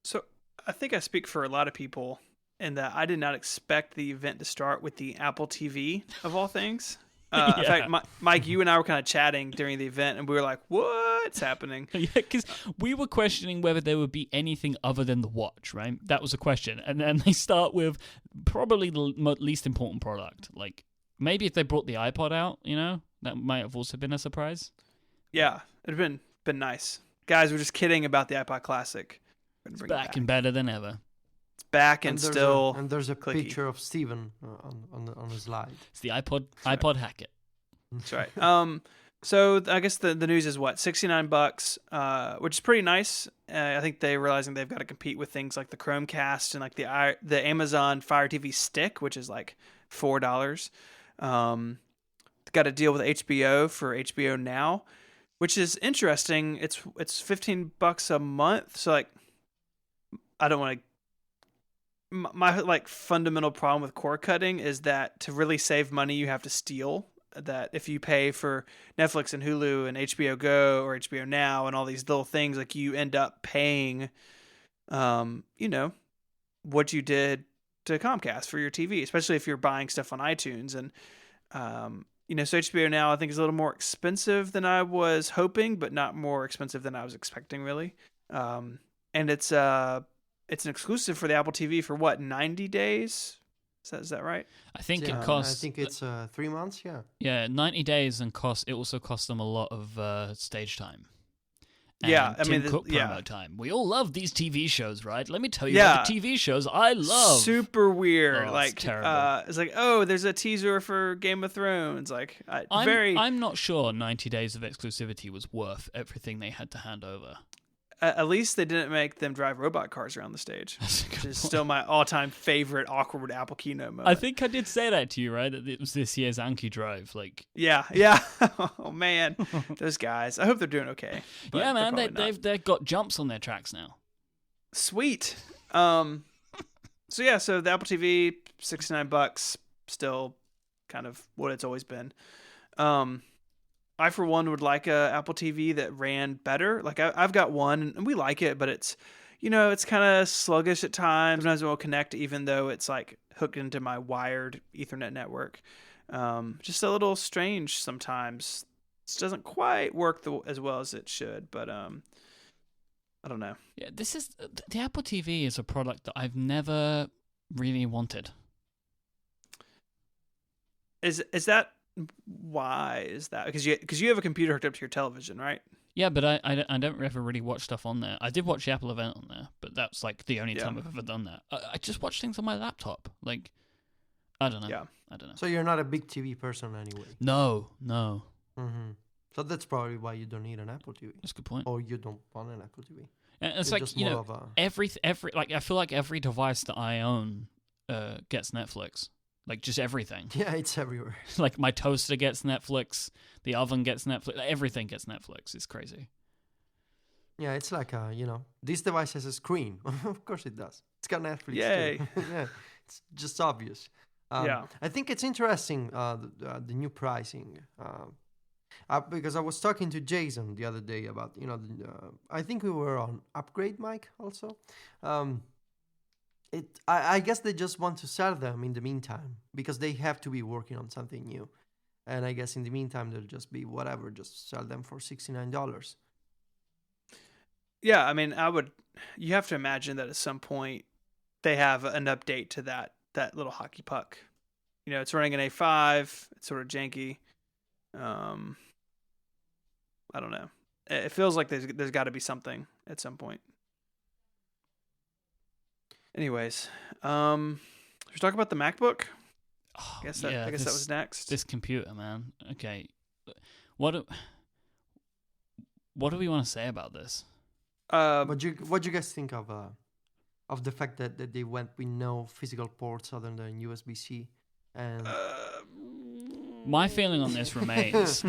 So I think I speak for a lot of people in that I did not expect the event to start with the Apple TV, of all things. In fact, Myke, you and I were kind of chatting during the event, and we were like, what's happening? Yeah, because we were questioning whether there would be anything other than the watch, right? That was a question. And then they start with probably the least important product. Like, maybe if they brought the iPod out, that might have also been a surprise. Yeah, it'd been nice. Guys, we're just kidding about the iPod Classic. It's back and better than ever. It's back and still there's a clicky. picture of Steven on the slide. It's the iPod Hackett. That's right. So I guess the news is what, $69, which is pretty nice. I think they're realizing they've got to compete with things like the Chromecast and like the Amazon Fire TV Stick, which is like $4. Got to deal with HBO for HBO Now, which is interesting. It's $15 a month. So like, I don't want to. My like fundamental problem with cord cutting is that to really save money, you have to steal. That if you pay for Netflix and Hulu and HBO Go or HBO Now and all these little things, like you end up paying, what you did to Comcast for your TV, especially if you're buying stuff on iTunes. And, so HBO Now I think is a little more expensive than I was hoping, but not more expensive than I was expecting, really. And it's an exclusive for the Apple TV for what, 90 days? Is that right? I think it costs. I think it's 3 months. Yeah. Yeah, 90 days, and it also costs them a lot of stage time. And Tim Cook promo time. We all love these TV shows, right? Let me tell you about the TV shows I love. Super weird. It's terrible. It's like, there's a teaser for Game of Thrones. Like, I'm not sure 90 days of exclusivity was worth everything they had to hand over. At least they didn't make them drive robot cars around the stage, which is still my all-time favorite awkward Apple keynote moment. I think I did say that to you, right? That it was this year's Anki Drive. Like, yeah. Oh man, those guys. I hope they're doing okay. Yeah, man, they've got jumps on their tracks now. Sweet. So the Apple TV, $69, still kind of what it's always been. I, for one, would like a Apple TV that ran better. Like, I've got one, and we like it, but it's, it's kind of sluggish at times. Sometimes it will connect, even though it's, like, hooked into my wired Ethernet network. Just a little strange sometimes. It doesn't quite work as well as it should, but I don't know. Yeah, the Apple TV is a product that I've never really wanted. Is that... Why is that? Because you have a computer hooked up to your television, right? Yeah, but I don't ever really watch stuff on there. I did watch the Apple event on there, but that's like the only time I've ever done that. I just watch things on my laptop. Like, I don't know. Yeah. I don't know. So you're not a big TV person anyway? No. Mm-hmm. So that's probably why you don't need an Apple TV. That's a good point. Or you don't want an Apple TV. And it's like, every like I feel like every device that I own gets Netflix. Like, just everything. Yeah, it's everywhere. Like, my toaster gets Netflix. The oven gets Netflix. Everything gets Netflix. It's crazy. Yeah, it's like, this device has a screen. Of course it does. It's got Netflix. Yay. Too. Yeah, it's just obvious. I think it's interesting, the new pricing. Because I was talking to Jason the other day about, I think we were on Upgrade, Myke, also. I guess they just want to sell them in the meantime because they have to be working on something new. And I guess in the meantime, they'll just be whatever, just sell them for $69. Yeah, I mean, I would you have to imagine that at some point they have an update to that little hockey puck. It's running an A5. It's sort of janky. I don't know. It feels like there's got to be something at some point. Anyways, should we talk about the MacBook? Oh, I guess that was next. This computer, man. Okay, what do we want to say about this? What do you guys think of the fact that they went with no physical ports other than USB-C? And my feeling on this remains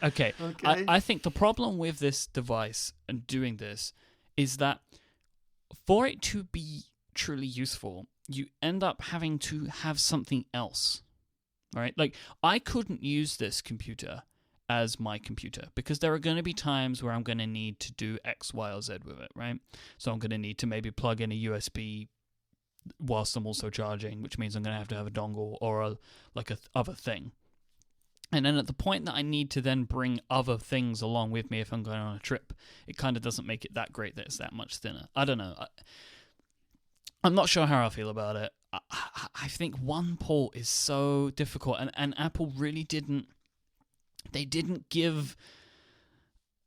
okay. I think the problem with this device and doing this is that for it to be truly useful, you end up having to have something else, right? Like, I couldn't use this computer as my computer because there are going to be times where I'm going to need to do X, Y, or Z with it, right? So I'm going to need to maybe plug in a USB whilst I'm also charging, which means I'm going to have a dongle or a other thing. And then at the point that I need to then bring other things along with me if I'm going on a trip, it kind of doesn't make it that great that it's that much thinner. I don't know. I'm not sure how I feel about it. I think one port is so difficult, and Apple really didn't give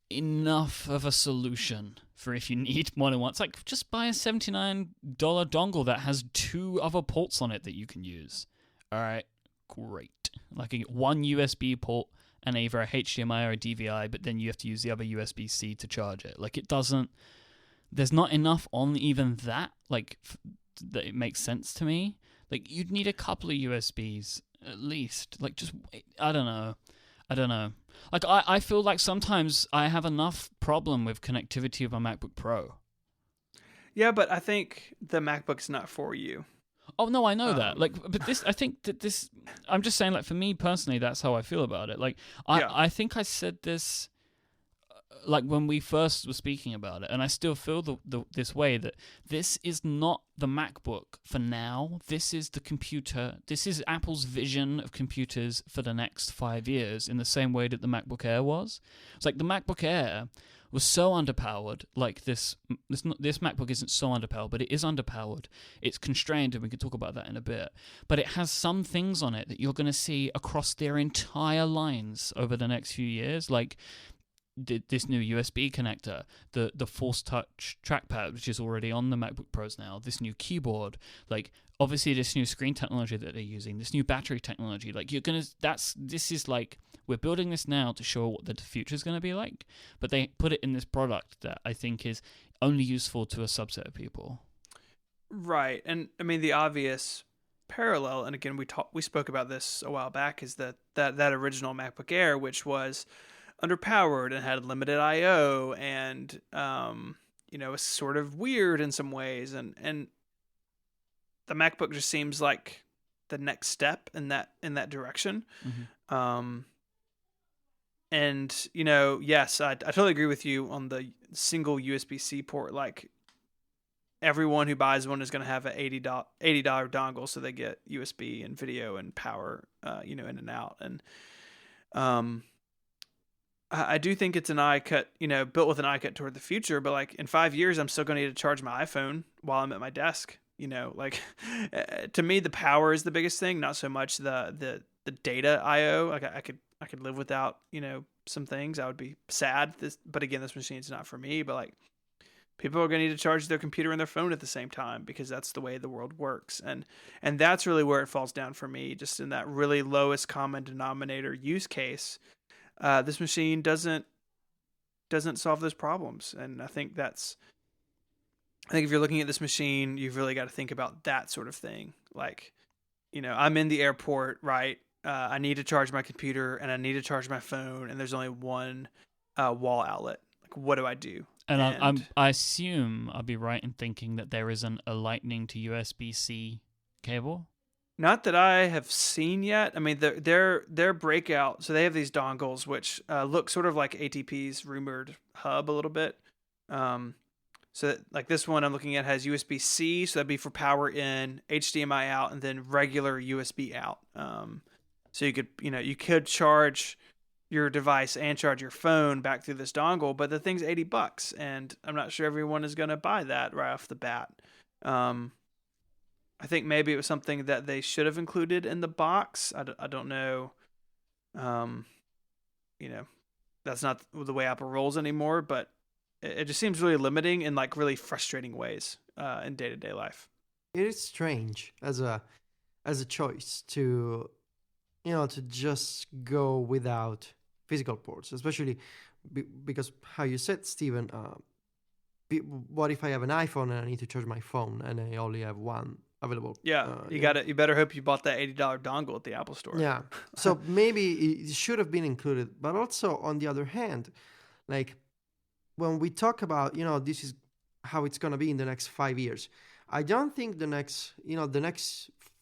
enough of a solution for if you need more than one. It's like, just buy a $79 dongle that has 2 other ports on it that you can use. All right, great. Like one USB port and either a HDMI or a DVI, but then you have to use the other USB-C to charge it. Like, it doesn't... There's not enough on even that, that it makes sense to me. Like, you'd need a couple of USBs at least. Like, just... I don't know. Like, I feel like sometimes I have enough problem with connectivity of my MacBook Pro. Yeah, but I think the MacBook's not for you. Oh, no, I know that. Like, but this, I think that this... I'm just saying, like, for me personally, that's how I feel about it. Like, I think I said this... like when we first were speaking about it, and I still feel this way, that this is not the MacBook for now. This is the computer. This is Apple's vision of computers for the next 5 years, in the same way that the MacBook Air was. It's like the MacBook Air was so underpowered. Like this MacBook isn't so underpowered, but it is underpowered. It's constrained, and we can talk about that in a bit. But it has some things on it that you're going to see across their entire lines over the next few years, like this new USB connector, the Force Touch trackpad, which is already on the MacBook Pros now, this new keyboard, like obviously this new screen technology that they're using, this new battery technology. Like, this is like, we're building this now to show what the future is going to be like, but they put it in this product that I think is only useful to a subset of people. Right. And I mean, the obvious parallel, and again, we spoke about this a while back, is that original MacBook Air, which was underpowered and had limited I/O, and was sort of weird in some ways, and the MacBook just seems like the next step in that direction. Mm-hmm. And yes, I totally agree with you on the single USB-C port. Like, everyone who buys one is going to have an $80 dongle, so they get USB and video and power, in and out, and I do think it's an eye-cut, built with an eye-cut toward the future, but like in 5 years, I'm still going to need to charge my iPhone while I'm at my desk. Like, to me, the power is the biggest thing, not so much the data I/O. Like, I could live without, some things. I would be sad. But again, this machine's not for me. But like, people are going to need to charge their computer and their phone at the same time, because that's the way the world works. And that's really where it falls down for me, just in that really lowest common denominator use case. This machine doesn't solve those problems, and I think if you're looking at this machine, you've really got to think about that sort of thing. Like, I'm in the airport, right? I need to charge my computer and I need to charge my phone, and there's only one wall outlet. Like, what do I do? And I assume I'll be right in thinking that there isn't a Lightning to USB-C cable. Not that I have seen yet. I mean, their breakout. So they have these dongles, which look sort of like ATP's rumored hub a little bit. So that, like, this one I'm looking at has USB-C, so that'd be for power in, HDMI out, and then regular USB out. So you could charge your device and charge your phone back through this dongle, but the thing's $80, and I'm not sure everyone is going to buy that right off the bat. I think maybe it was something that they should have included in the box. I don't know. That's not the way Apple rolls anymore, but it just seems really limiting in like really frustrating ways in day-to-day life. It is strange as a choice to just go without physical ports, especially because how you said, Steven, what if I have an iPhone and I need to charge my phone and I only have one available? Yeah, you better hope you bought that $80 dongle at the Apple Store. Yeah, so maybe it should have been included. But also, on the other hand, like when we talk about, this is how it's going to be in the next 5 years, I don't think the next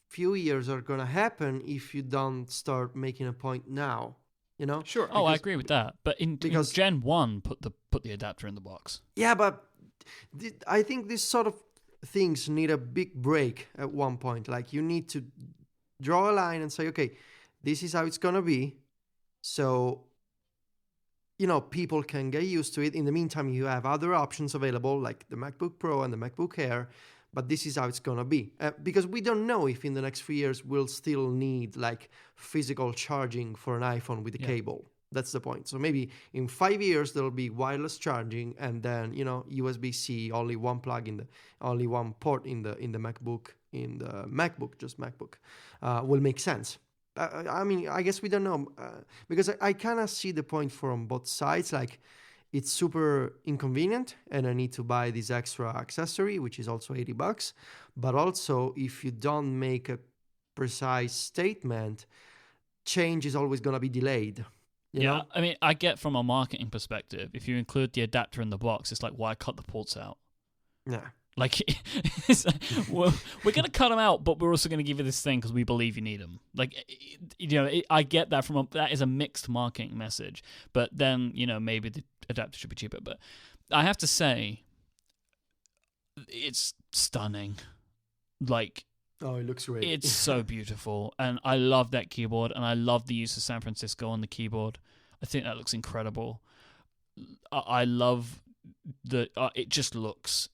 few years are going to happen if you don't start making a point now. Sure. I agree with that. But in Gen 1, put the adapter in the box. Yeah, but I think this sort of things need a big break at one point. Like, you need to draw a line and say, okay, this is how it's going to be. So, people can get used to it. In the meantime, you have other options available, like the MacBook Pro and the MacBook Air. But this is how it's going to be. Because we don't know if in the next few years we'll still need like physical charging for an iPhone with a cable. That's the point. So maybe in 5 years there'll be wireless charging, and then USB-C, only one plug only one port in the MacBook, just MacBook, will make sense. I guess we don't know, because I kind of see the point from both sides. Like, it's super inconvenient and I need to buy this extra accessory, which is also $80. But also, if you don't make a precise statement, change is always going to be delayed. You know? I mean, I get from a marketing perspective, if you include the adapter in the box, it's like, why cut the ports out? Yeah. Like, well, we're going to cut them out, but we're also going to give you this thing because we believe you need them. Like, I get that that is a mixed marketing message. But then, maybe the adapter should be cheaper. But I have to say, it's stunning. Like, oh, it looks great. It's so beautiful. And I love that keyboard. And I love the use of San Francisco on the keyboard. I think that looks incredible. I love it just looks...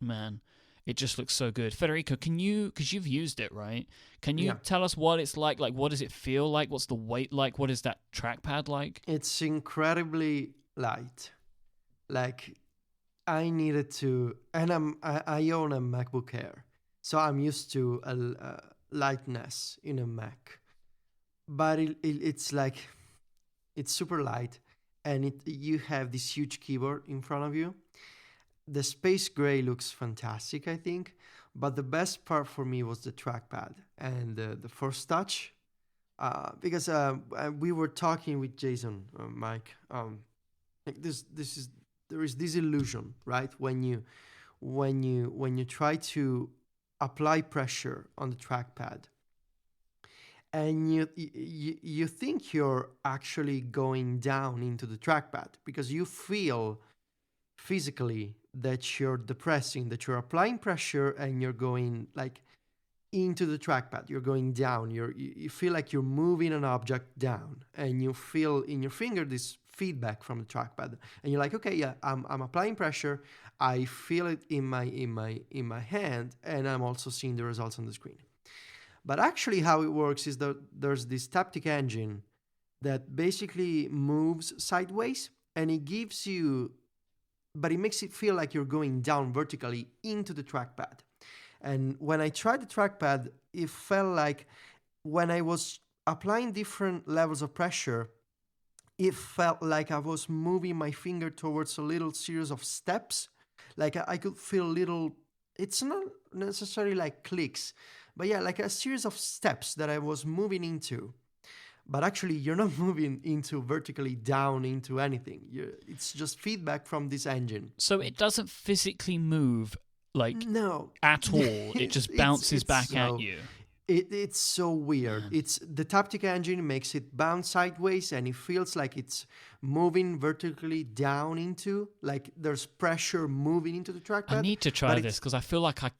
Man, it just looks so good. Federico, because you've used it, right? Can you tell us what it's like? Like, what does it feel like? What's the weight like? What is that trackpad like? It's incredibly light. Like, I needed to, and I own a MacBook Air, so I'm used to a lightness in a Mac. But it's like, it's super light, and you have this huge keyboard in front of you. The space gray looks fantastic, I think, but the best part for me was the trackpad and the Force Touch, because we were talking with Jason, Myke. Like there is this illusion, right? When you try to apply pressure on the trackpad, and you think you're actually going down into the trackpad because you feel physically that you're depressing, that you're applying pressure and you're going like into the trackpad. You're going down. You feel like you're moving an object down, and you feel in your finger this feedback from the trackpad. And you're like, okay, yeah, I'm applying pressure. I feel it in my hand, and I'm also seeing the results on the screen. But actually, how it works is that there's this Taptic engine that basically moves sideways, and it gives you. But it makes it feel like you're going down vertically into the trackpad. And when I tried the trackpad, it felt like when I was applying different levels of pressure, it felt like I was moving my finger towards a little series of steps. Like I could feel little, it's not necessarily like clicks, but yeah, like a series of steps that I was moving into. But actually, you're not moving into vertically down into anything. It's just feedback from this engine. So it doesn't physically move at all. It just bounces back at you. It's so weird. Man. It's the Taptic engine makes it bounce sideways, and it feels like it's moving vertically down into, like there's pressure moving into the trackpad. I need to try this because I feel like I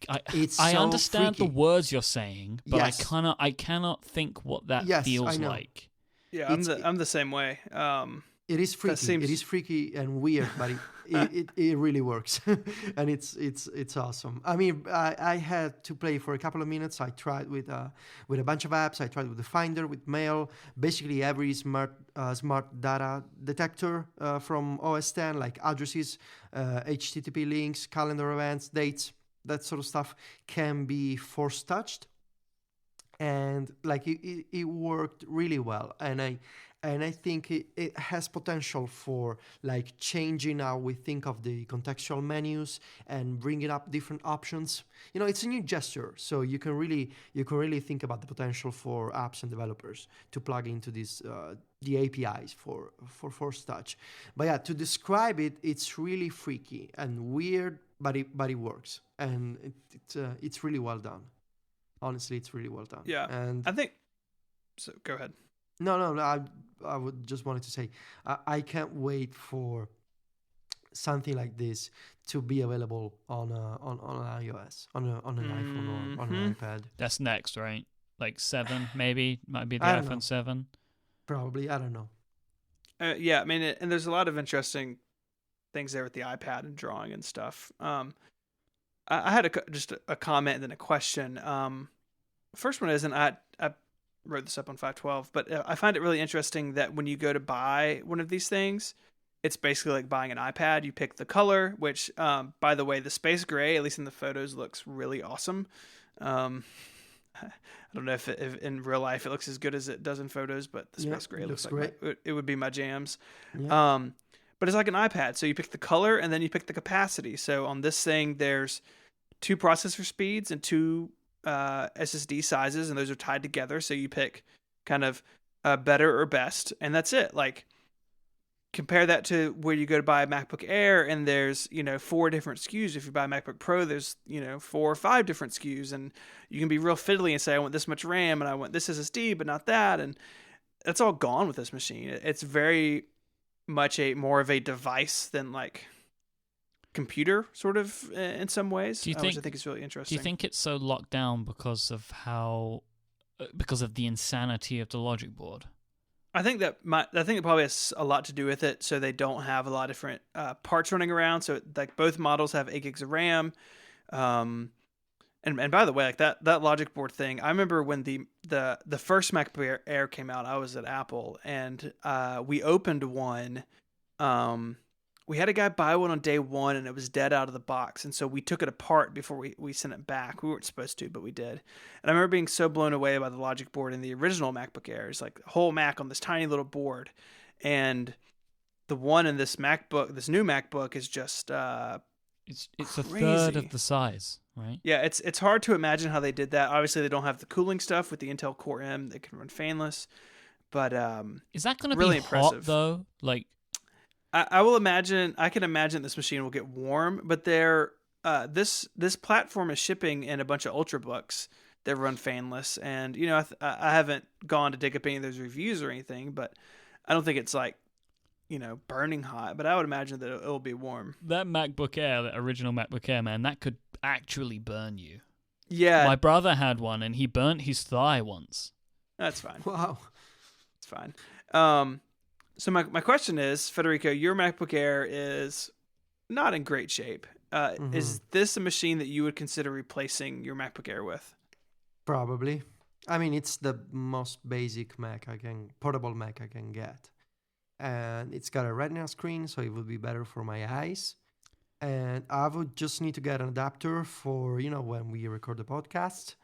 so understand freaky. the words you're saying, but Yes. I cannot think what that feels like. Yeah, I'm the same way. It is freaky. Seems... It is freaky and weird, but it really works, and it's awesome. I mean, I had to play for a couple of minutes. I tried with a bunch of apps. I tried with the Finder, with Mail, basically every smart data detector from OS 10, like addresses, HTTP links, calendar events, dates, that sort of stuff can be force touched, and like it worked really well, and I think it has potential for like changing how we think of the contextual menus and bringing up different options. It's a new gesture, so you can really think about the potential for apps and developers to plug into these the APIs for Force Touch. But yeah, to describe it, it's really freaky and weird, but it works, and it's really well done. Honestly, it's really well done. Yeah, and I think so. Go ahead. No, I would just wanted to say I can't wait for something like this to be available on iOS, on an iPhone or on an iPad. That's next, right? Like 7, maybe might be the I don't iPhone know. 7. Probably, I don't know. Yeah, I mean, and there's a lot of interesting things there with the iPad and drawing and stuff. I had just a comment and then a question. First one is, and I wrote this up on 512, but I find it really interesting that when you go to buy one of these things, it's basically like buying an iPad. You pick the color, which, by the way, the space gray, at least in the photos, looks really awesome. I don't know if in real life it looks as good as it does in photos, but the space gray looks like it would be my jams. Yeah. But it's like an iPad. So you pick the color and then you pick the capacity. So on this thing, there's 2 processor speeds and 2 SSD sizes, and those are tied together. So you pick kind of better or best, and that's it. Like, compare that to where you go to buy a MacBook Air, and there's 4 different SKUs. If you buy a MacBook Pro, there's 4 or 5 different SKUs, and you can be real fiddly and say, I want this much RAM and I want this SSD, but not that, and that's all gone with this machine. It's very much more of a device than like computer, sort of, in some ways. Which I think is really interesting. Do you think it's so locked down because of the insanity of the logic board? I think it probably has a lot to do with it. So they don't have a lot of different parts running around. So like both models have 8 gigs of RAM. And by the way, like that logic board thing, I remember when the first MacBook Air came out, I was at Apple, and we opened one. We had a guy buy one on day 1, and it was dead out of the box. And so we took it apart before we sent it back. We weren't supposed to, but we did. And I remember being so blown away by the logic board in the original MacBook Airs, like the whole Mac on this tiny little board. And the one in this new MacBook is just it's crazy. A third of the size, right? Yeah, it's hard to imagine how they did that. Obviously, they don't have the cooling stuff with the Intel Core M that can run fanless. But is that going to really be impressive, hot though? Like, I will imagine. I can imagine this machine will get warm, but this platform is shipping in a bunch of Ultrabooks that run fanless, and I haven't gone to dig up any of those reviews or anything, but I don't think it's like burning hot. But I would imagine that it'll be warm. That MacBook Air, that original MacBook Air, man, that could actually burn you. Yeah, my brother had one, and he burnt his thigh once. That's fine. Wow, it's fine. So my question is, Federico, your MacBook Air is not in great shape. Is this a machine that you would consider replacing your MacBook Air with? Probably. I mean, it's the most basic portable Mac I can get. And it's got a Retina screen, so it would be better for my eyes. And I would just need to get an adapter for, when we record the podcast.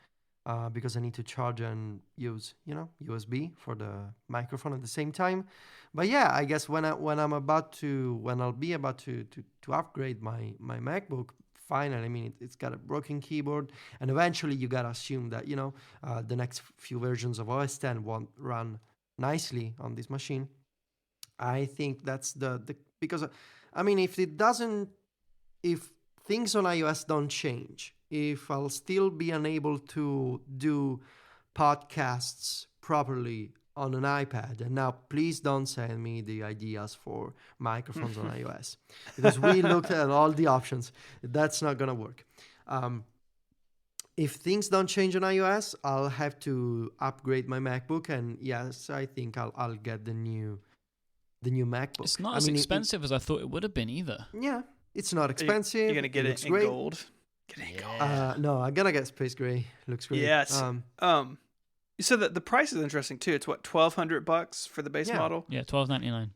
Because I need to charge and use, USB for the microphone at the same time. But yeah, I guess when I'll be about to upgrade my MacBook, fine. And I mean, it's got a broken keyboard, and eventually you gotta assume that the next few versions of OS 10 won't run nicely on this machine. I think that's because I mean, if things on iOS don't change, if I'll still be unable to do podcasts properly on an iPad, and now please don't send me the ideas for microphones on iOS, because we looked at all the options. That's not going to work. if things don't change on iOS, I'll have to upgrade my MacBook, and yes, I think I'll get the new MacBook. It's not I as mean, expensive as I thought it would have been either. yeah, it's not expensive. You're gonna get looks it in great. gold. Get it in gold. No, I'm gonna get space gray. Looks great. Yes. So the price is interesting too. It's what, $1,200 for the base model. Yeah, $12.99.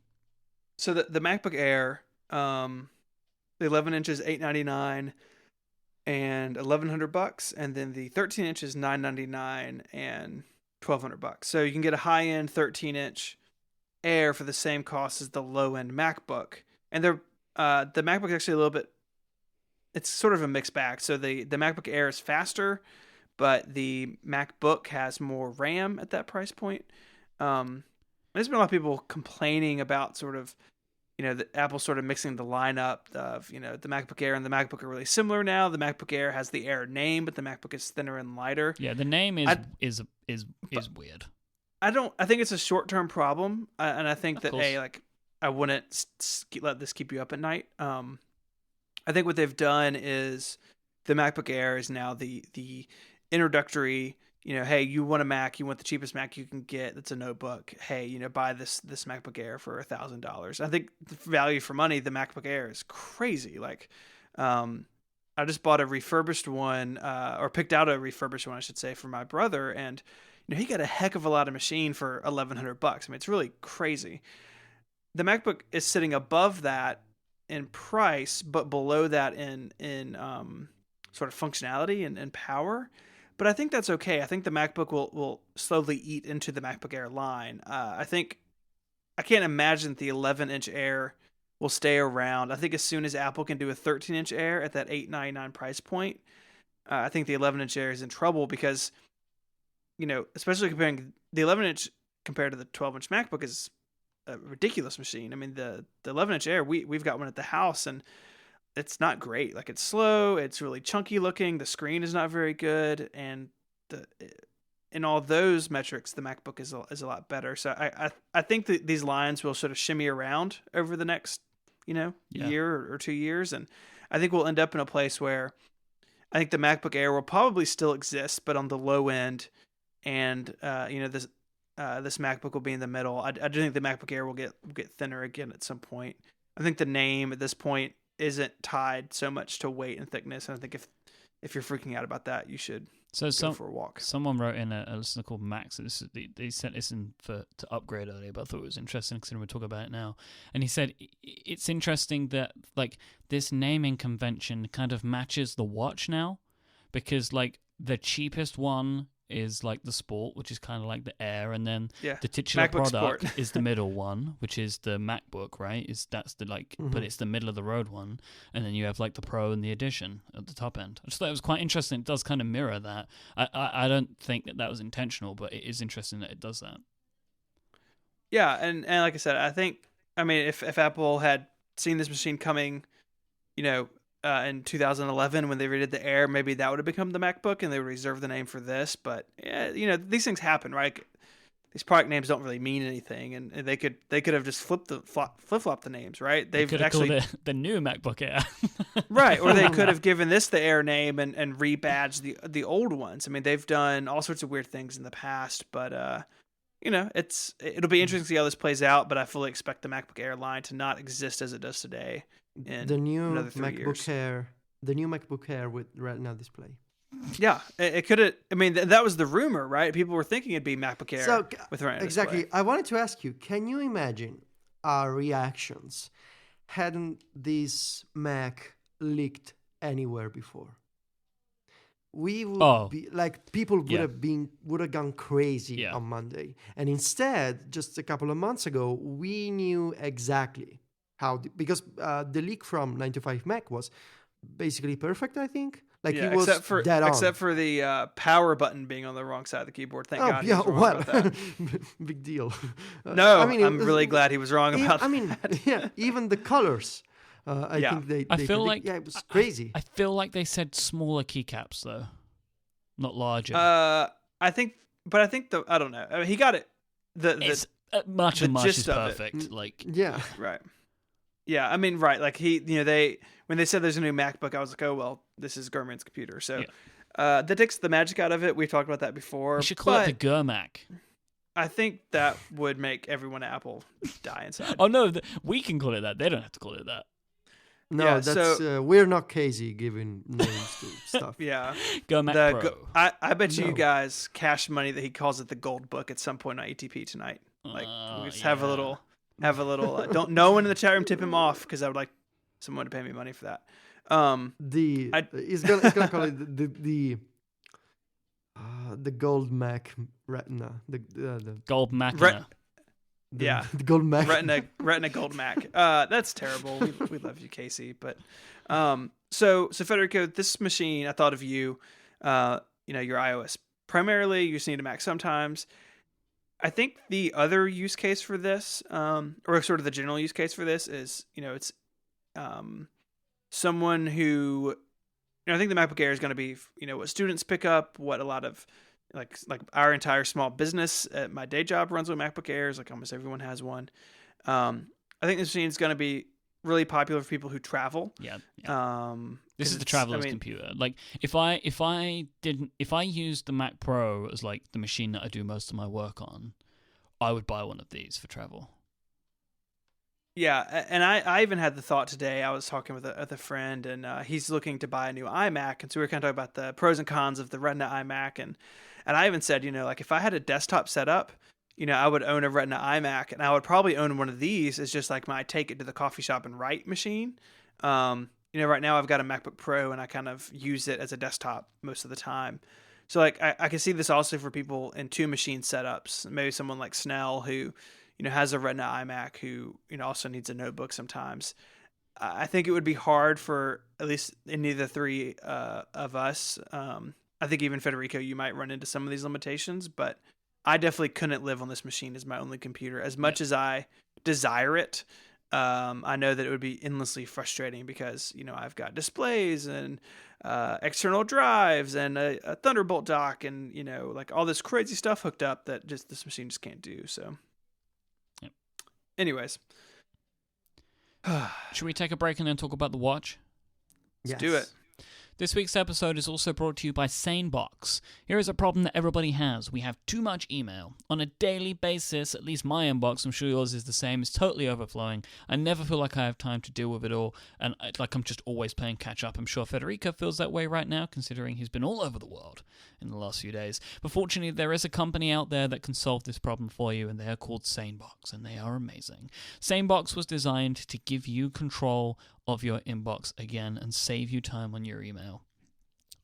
So the MacBook Air, the 11 inches $899 and $1,100, and then the 13 inches $999 and $1,200. So you can get a high end 13-inch Air for the same cost as the low end MacBook, and the MacBook is actually a little bit. It's sort of a mixed bag. So the MacBook Air is faster, but the MacBook has more RAM at that price point. There's been a lot of people complaining about sort of, the Apple sort of mixing the lineup of, the MacBook Air and the MacBook are really similar now. The MacBook Air has the Air name, but the MacBook is thinner and lighter. Yeah, the name is weird. I think it's a short-term problem, and I think that I wouldn't let this keep you up at night. I think what they've done is the MacBook Air is now the introductory. Hey, you want a Mac, you want the cheapest Mac you can get. That's a notebook. Hey, buy this MacBook Air for $1,000. I think the value for money, the MacBook Air is crazy. Like, I just bought a refurbished one, or picked out a refurbished one, I should say, for my brother, and he got a heck of a lot of machine for $1,100. I mean, it's really crazy. The MacBook is sitting above that in price, but below that in sort of functionality and power. But I think that's okay. I think the MacBook will slowly eat into the MacBook Air line. I can't imagine the 11-inch Air will stay around. I think as soon as Apple can do a 13-inch Air at that $899 price point, I think the 11-inch Air is in trouble because, especially comparing the 11-inch compared to the 12-inch MacBook is a ridiculous machine. I mean, the 11-inch Air, we've got one at the house, and it's not great. Like, it's slow, it's really chunky looking, the screen is not very good, and in all those metrics, the MacBook is a lot better. So I think that these lines will sort of shimmy around over the next year or 2 years, and I think we'll end up in a place where I think the MacBook Air will probably still exist, but on the low end, and this MacBook will be in the middle. I do think the MacBook Air will get thinner again at some point. I think the name at this point isn't tied so much to weight and thickness, and I think if you're freaking out about that, you should go for a walk. Someone wrote in a listener called Max. They sent this in to upgrade earlier, but I thought it was interesting because we'll talk about it now. And he said it's interesting that like this naming convention kind of matches the watch now, because like the cheapest one is like the Sport, which is kind of like the Air, and then the titular MacBook product Sport. is the middle one, which is the MacBook, right? That's the but it's the middle of the road one, and then you have like the Pro and the Edition at the top end. I just thought it was quite interesting. It does kind of mirror that. I don't think that was intentional, but it is interesting that it does that. Yeah, and like I said, I mean, if Apple had seen this machine coming, in 2011 when they redid the Air, maybe that would have become the MacBook and they would reserve the name for this. But these things happen, right? These product names don't really mean anything, and they could have just flip flop the names, right? They've actually called it the new MacBook Air, right? Or they could have given this the Air name and rebadged the old ones. I mean, they've done all sorts of weird things in the past, but it'll be interesting to see how this plays out. But I fully expect the MacBook Air line to not exist as it does today. The new MacBook Air with Retina display. Yeah, it could have. I mean, that was the rumor, right? People were thinking it'd be MacBook Air with Retina exactly. display. I wanted to ask you: can you imagine our reactions hadn't this Mac leaked anywhere before? We would be like people would have gone crazy on Monday, and instead, just a couple of months ago, we knew exactly how because the leak from 9to5 Mac was basically perfect. I think it was dead on. Except for the power button being on the wrong side of the keyboard. Thank God he was wrong about that. Big deal. No, I'm really glad he was wrong about that. I mean, even the colors. I think they feel like it was crazy. I feel like they said smaller keycaps though, not larger. I think I don't know. I mean, he got it. It's much and much is perfect. Right. Yeah, I mean, right. Like when they said there's a new MacBook, I was like, oh well, this is Gurman's computer. So, That takes the magic out of it. We've talked about that before. We should call it the Gurmac. I think that would make everyone at Apple die inside. Oh no, we can call it that. They don't have to call it that. No, Yeah, that's we're not Casey giving names to stuff. Yeah. Gurmac Pro. I bet you No. guys cash money that he calls it the Gold Book at some point on ATP tonight. Like we just have a little. Don't no one in the chat room tip him off because I would like someone to pay me money for that. He's gonna call it the Gold Mac Retina. The Gold Machina. Yeah. the Gold Mac Retina Gold Mac. That's terrible. We love you, Casey. But so Federico, this machine, I thought of you. Your iOS primarily. You just need a Mac sometimes. I think the other use case for this, or sort of the general use case for this, is it's someone who. I think the MacBook Air is going to be what students pick up, what a lot of like our entire small business at my day job runs with MacBook Airs. Like almost everyone has one. I think this machine is going to be really popular for people who travel. Yeah. This is the traveler's computer. Like if I used the Mac Pro as like the machine that I do most of my work on, I would buy one of these for travel. Yeah, and I even had the thought today. I was talking with a friend, and he's looking to buy a new iMac, and so we were kind of talking about the pros and cons of the Retina iMac, and I even said, like if I had a desktop setup, I would own a Retina iMac, and I would probably own one of these as just like my take it to the coffee shop and write machine. Right now I've got a MacBook Pro, and I kind of use it as a desktop most of the time. So like I can see this also for people in two machine setups. Maybe someone like Snell who has a Retina iMac who, also needs a notebook sometimes. I think it would be hard for at least any of the three of us. I think even Federico, you might run into some of these limitations, but I definitely couldn't live on this machine as my only computer. As much as I desire it, I know that it would be endlessly frustrating because, I've got displays and external drives and a Thunderbolt dock and, like all this crazy stuff hooked up that this machine just can't do. So. Anyways. Should we take a break and then talk about the watch? Let's do it. This week's episode is also brought to you by SaneBox. Here is a problem that everybody has. We have too much email. On a daily basis, at least my inbox, I'm sure yours is the same, is totally overflowing. I never feel like I have time to deal with it all, and like I'm just always playing catch up. I'm sure Federico feels that way right now, considering he's been all over the world in the last few days. But fortunately, there is a company out there that can solve this problem for you, and they are called SaneBox, and they are amazing. SaneBox was designed to give you control of your inbox again and save you time on your email.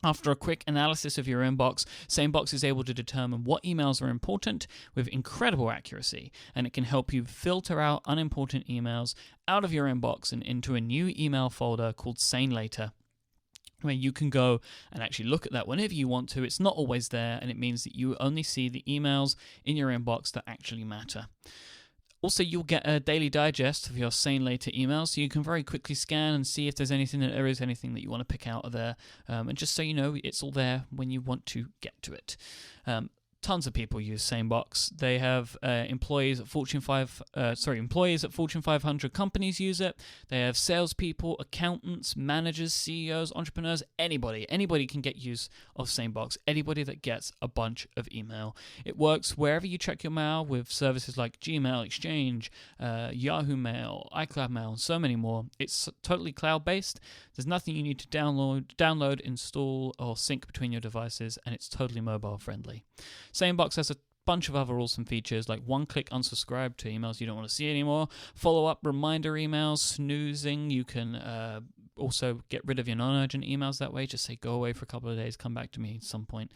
After a quick analysis of your inbox, SaneBox is able to determine what emails are important with incredible accuracy, and it can help you filter out unimportant emails out of your inbox and into a new email folder called Sane Later, where you can go and actually look at that whenever you want to. It's not always there, and it means that you only see the emails in your inbox that actually matter. Also, you'll get a daily digest of your Sane Later emails, so you can very quickly scan and see if there is anything that you want to pick out of there, and just so you know, it's all there when you want to get to it. Tons of people use SaneBox. They have employees at Fortune 500 companies use it. They have salespeople, accountants, managers, CEOs, entrepreneurs, anybody can get use of SaneBox. Anybody that gets a bunch of email. It works wherever you check your mail with services like Gmail, Exchange, Yahoo Mail, iCloud Mail, and so many more. It's totally cloud-based. There's nothing you need to download, install, or sync between your devices, and it's totally mobile-friendly. SaneBox has a bunch of other awesome features like one-click unsubscribe to emails you don't want to see anymore, follow-up reminder emails, snoozing. You can also get rid of your non-urgent emails that way. Just say, go away for a couple of days, come back to me at some point.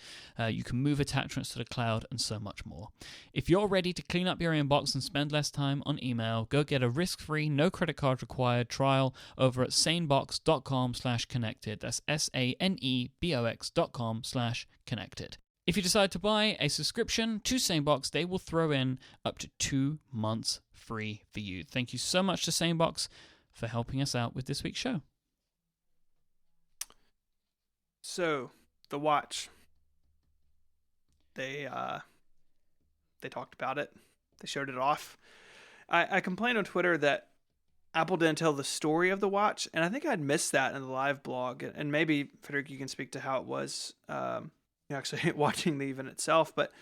You can move attachments to the cloud and so much more. If you're ready to clean up your inbox and spend less time on email, go get a risk-free, no credit card required trial over at sanebox.com/connected. That's SANEBOX.com/connected. If you decide to buy a subscription to SaneBox, they will throw in up to 2 months free for you. Thank you so much to SaneBox for helping us out with this week's show. So, the watch. They talked about it. They showed it off. I complained on Twitter that Apple didn't tell the story of the watch, and I think I'd missed that in the live blog. And maybe Federico, you can speak to how it was actually watching the event itself. But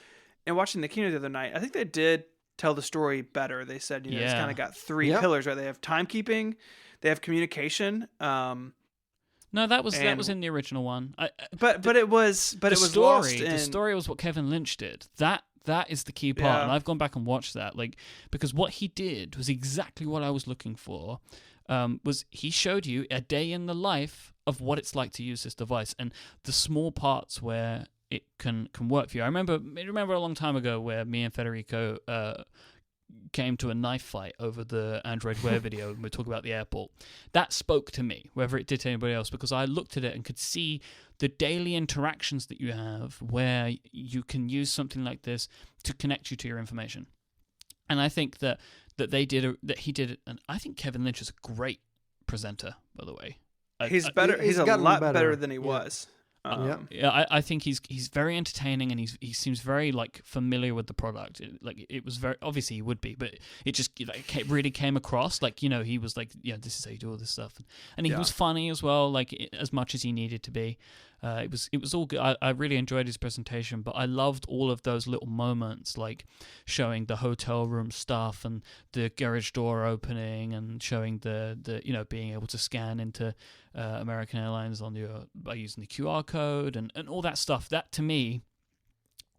in watching the keynote the other night, I think they did tell the story better. They said, it's kind of got three pillars, right? They have timekeeping, they have communication. No, that was in the original one. But it was lost in... The story was what Kevin Lynch did. That is the key part, and I've gone back and watched that. Because what he did was exactly what I was looking for. Was he showed you a day in the life of what it's like to use this device and the small parts where it can work for you. I remember a long time ago where me and Federico came to a knife fight over the Android Wear video and we talk about the airport. That spoke to me, whether it did to anybody else, because I looked at it and could see the daily interactions that you have where you can use something like this to connect you to your information. And I think that he did it, and I think Kevin Lynch is a great presenter, by the way. He's better. He's a lot better than he was. I think he's very entertaining, and he seems very familiar with the product. It was very obviously he would be, but it just really came across he was this is how you do all this stuff, and he was funny as well, as much as he needed to be. It was all good. I really enjoyed his presentation, but I loved all of those little moments, like showing the hotel room stuff and the garage door opening, and showing the being able to scan into American Airlines by using the QR code and all that stuff. That to me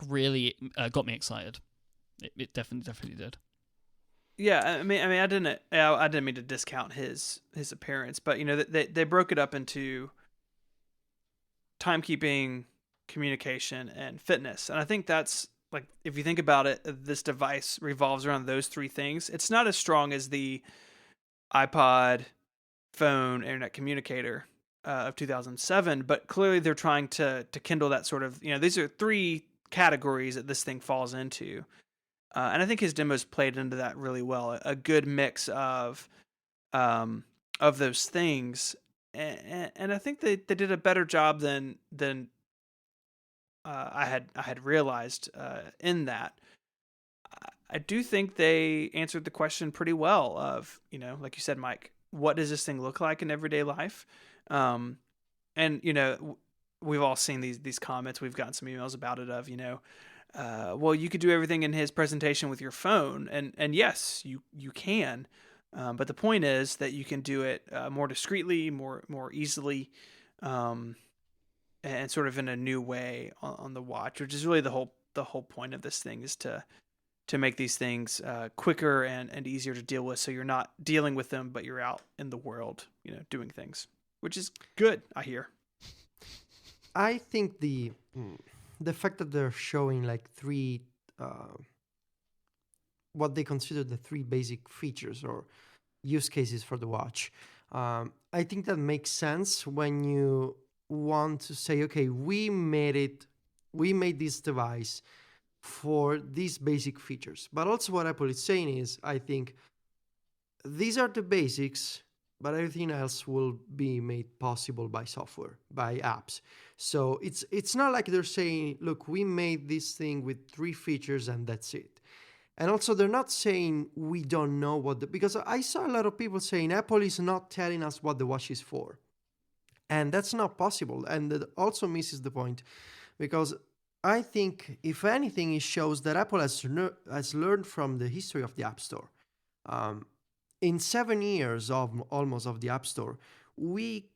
really got me excited. It definitely did. Yeah, I mean, I didn't mean to discount his appearance, but they broke it up into timekeeping, communication, and fitness. And I think that's, if you think about it, this device revolves around those three things. It's not as strong as the iPod, phone, internet communicator of 2007, but clearly they're trying to kindle that sort of, these are three categories that this thing falls into. And I think his demos played into that really well. A good mix of those things. And I think they did a better job than I had realized in that. I do think they answered the question pretty well of, like you said, Myke, what does this thing look like in everyday life? And we've all seen these comments. We've gotten some emails about it of, well, you could do everything in his presentation with your phone, and yes, you can. But the point is that you can do it more discreetly, more easily, and sort of in a new way on the watch, which is really the whole point of this thing, is to make these things quicker and easier to deal with. So you're not dealing with them, but you're out in the world, doing things, which is good, I hear. I think the fact that they're showing three what they consider the three basic features or use cases for the watch. I think that makes sense when you want to say, okay, we made this device for these basic features. But also what Apple is saying is, I think these are the basics, but everything else will be made possible by software, by apps. So it's not like they're saying, look, we made this thing with three features and that's it. And also, they're not saying we don't know because I saw a lot of people saying Apple is not telling us what the watch is for. And that's not possible. And that also misses the point, because I think, if anything, it shows that Apple has learned from the history of the App Store. In 7 years almost of the App Store, we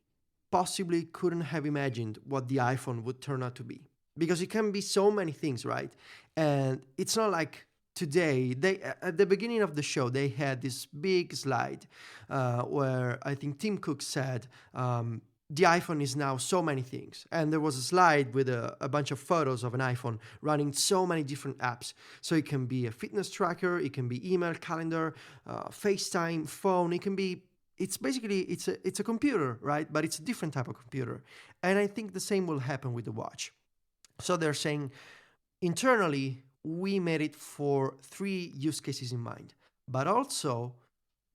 possibly couldn't have imagined what the iPhone would turn out to be, because it can be so many things, right? And it's not like today, at the beginning of the show, they had this big slide where I think Tim Cook said, the iPhone is now so many things. And there was a slide with a bunch of photos of an iPhone running so many different apps. So it can be a fitness tracker, it can be email, calendar, FaceTime, phone. It's a computer, right? But it's a different type of computer. And I think the same will happen with the watch. So they're saying, internally, we made it for three use cases in mind, but also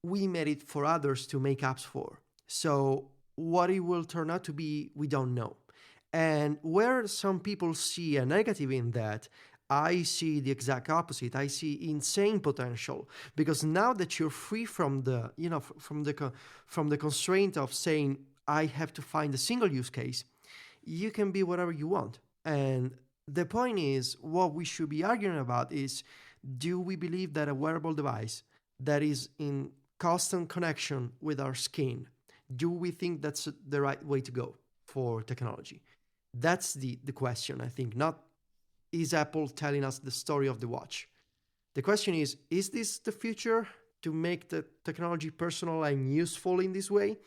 we made it for others to make apps for. So what it will turn out to be, we don't know. And where some people see a negative in that, I see the exact opposite. I see insane potential because now that you're free from the, from the constraint of saying I have to find a single use case, you can be whatever you want. And the point is, what we should be arguing about is, do we believe that a wearable device that is in constant connection with our skin, do we think that's the right way to go for technology? That's the question, I think. Not, is Apple telling us the story of the watch? The question is this the future, to make the technology personal and useful in this way?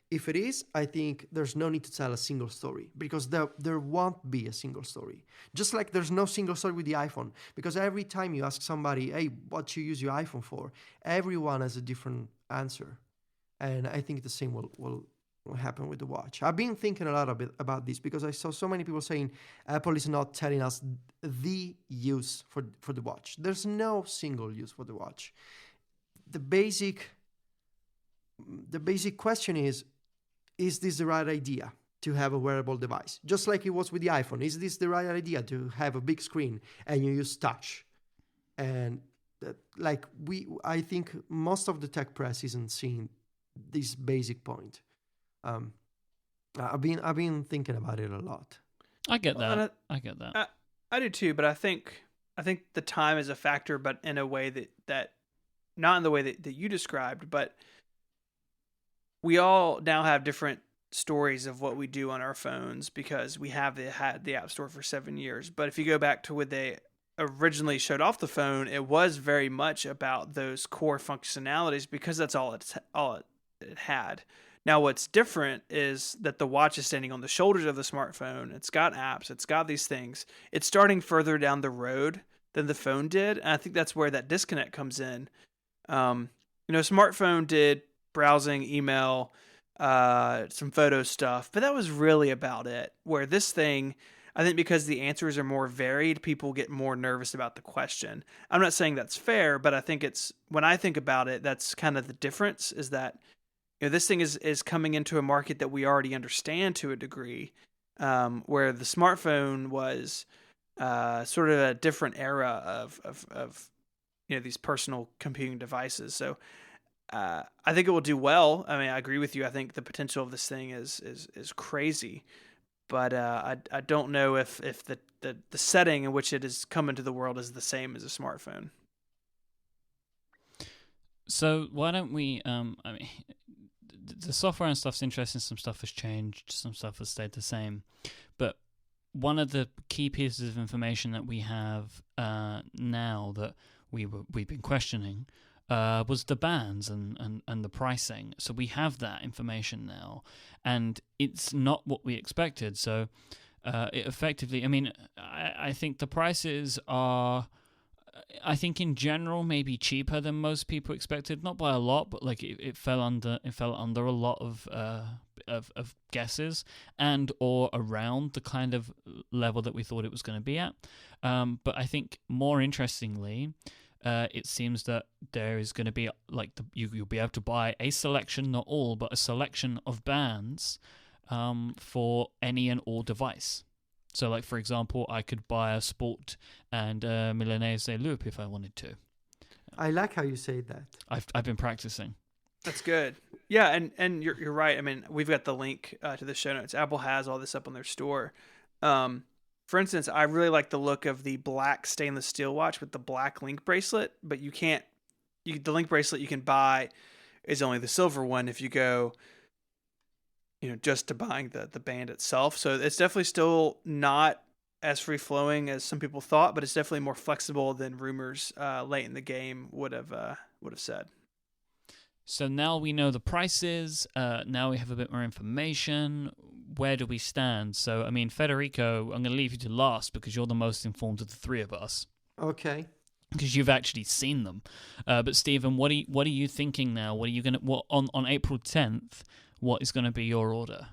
If it is, I think there's no need to tell a single story, because there won't be a single story. Just like there's no single story with the iPhone, because every time you ask somebody, hey, what you use your iPhone for, everyone has a different answer. And I think the same will happen with the watch. I've been thinking a lot about this because I saw so many people saying Apple is not telling us the use for the watch. There's no single use for the watch. The basic question is this the right idea to have a wearable device? Just like it was with the iPhone. Is this the right idea to have a big screen and you use touch? And I think most of the tech press isn't seeing this basic point. I've been thinking about it a lot. I get that. I get that. I do too, but I think the time is a factor, but in a way that not in the way that you described, but we all now have different stories of what we do on our phones because we have had the App Store for 7 years. But if you go back to when they originally showed off the phone, it was very much about those core functionalities because that's all it had. Now, what's different is that the watch is standing on the shoulders of the smartphone. It's got apps. It's got these things. It's starting further down the road than the phone did. And I think that's where that disconnect comes in. Smartphone did browsing, email, some photo stuff, but that was really about it. Where this thing, I think because the answers are more varied, people get more nervous about the question. I'm not saying that's fair, but I think when I think about it, that's kind of the difference, is that this thing is coming into a market that we already understand to a degree, where the smartphone was sort of a different era of these personal computing devices. So I think it will do well. I mean, I agree with you. I think the potential of this thing is crazy, but I don't know if the setting in which it has come into the world is the same as a smartphone. So why don't we? The software and stuff's interesting. Some stuff has changed. Some stuff has stayed the same. But one of the key pieces of information that we have now that we've been questioning was the bands and the pricing. So we have that information now, and it's not what we expected. So it effectively, I think the prices are, I think in general maybe cheaper than most people expected, not by a lot, but like it fell under a lot of guesses and or around the kind of level that we thought it was going to be at. But I think more interestingly, it seems that there is going to be you'll be able to buy a selection, not all, but a selection of bands for any and all device. So, like for example, I could buy a Sport and Milanese loop if I wanted to. I like how you say that. I've been practicing. That's good. Yeah, and you're right. I mean, we've got the link to the show notes. Apple has all this up on their store. For instance, I really like the look of the black stainless steel watch with the black link bracelet, but the link bracelet you can buy is only the silver one if you go, just to buying the band itself. So it's definitely still not as free flowing as some people thought, but it's definitely more flexible than rumors late in the game would have said. So now we know the prices. Now we have a bit more information. Where do we stand? So, Federico, I'm going to leave you to last because you're the most informed of the three of us. Okay. Because you've actually seen them. But Stephen, what are you thinking now? What are you going to on April 10th? What is going to be your order?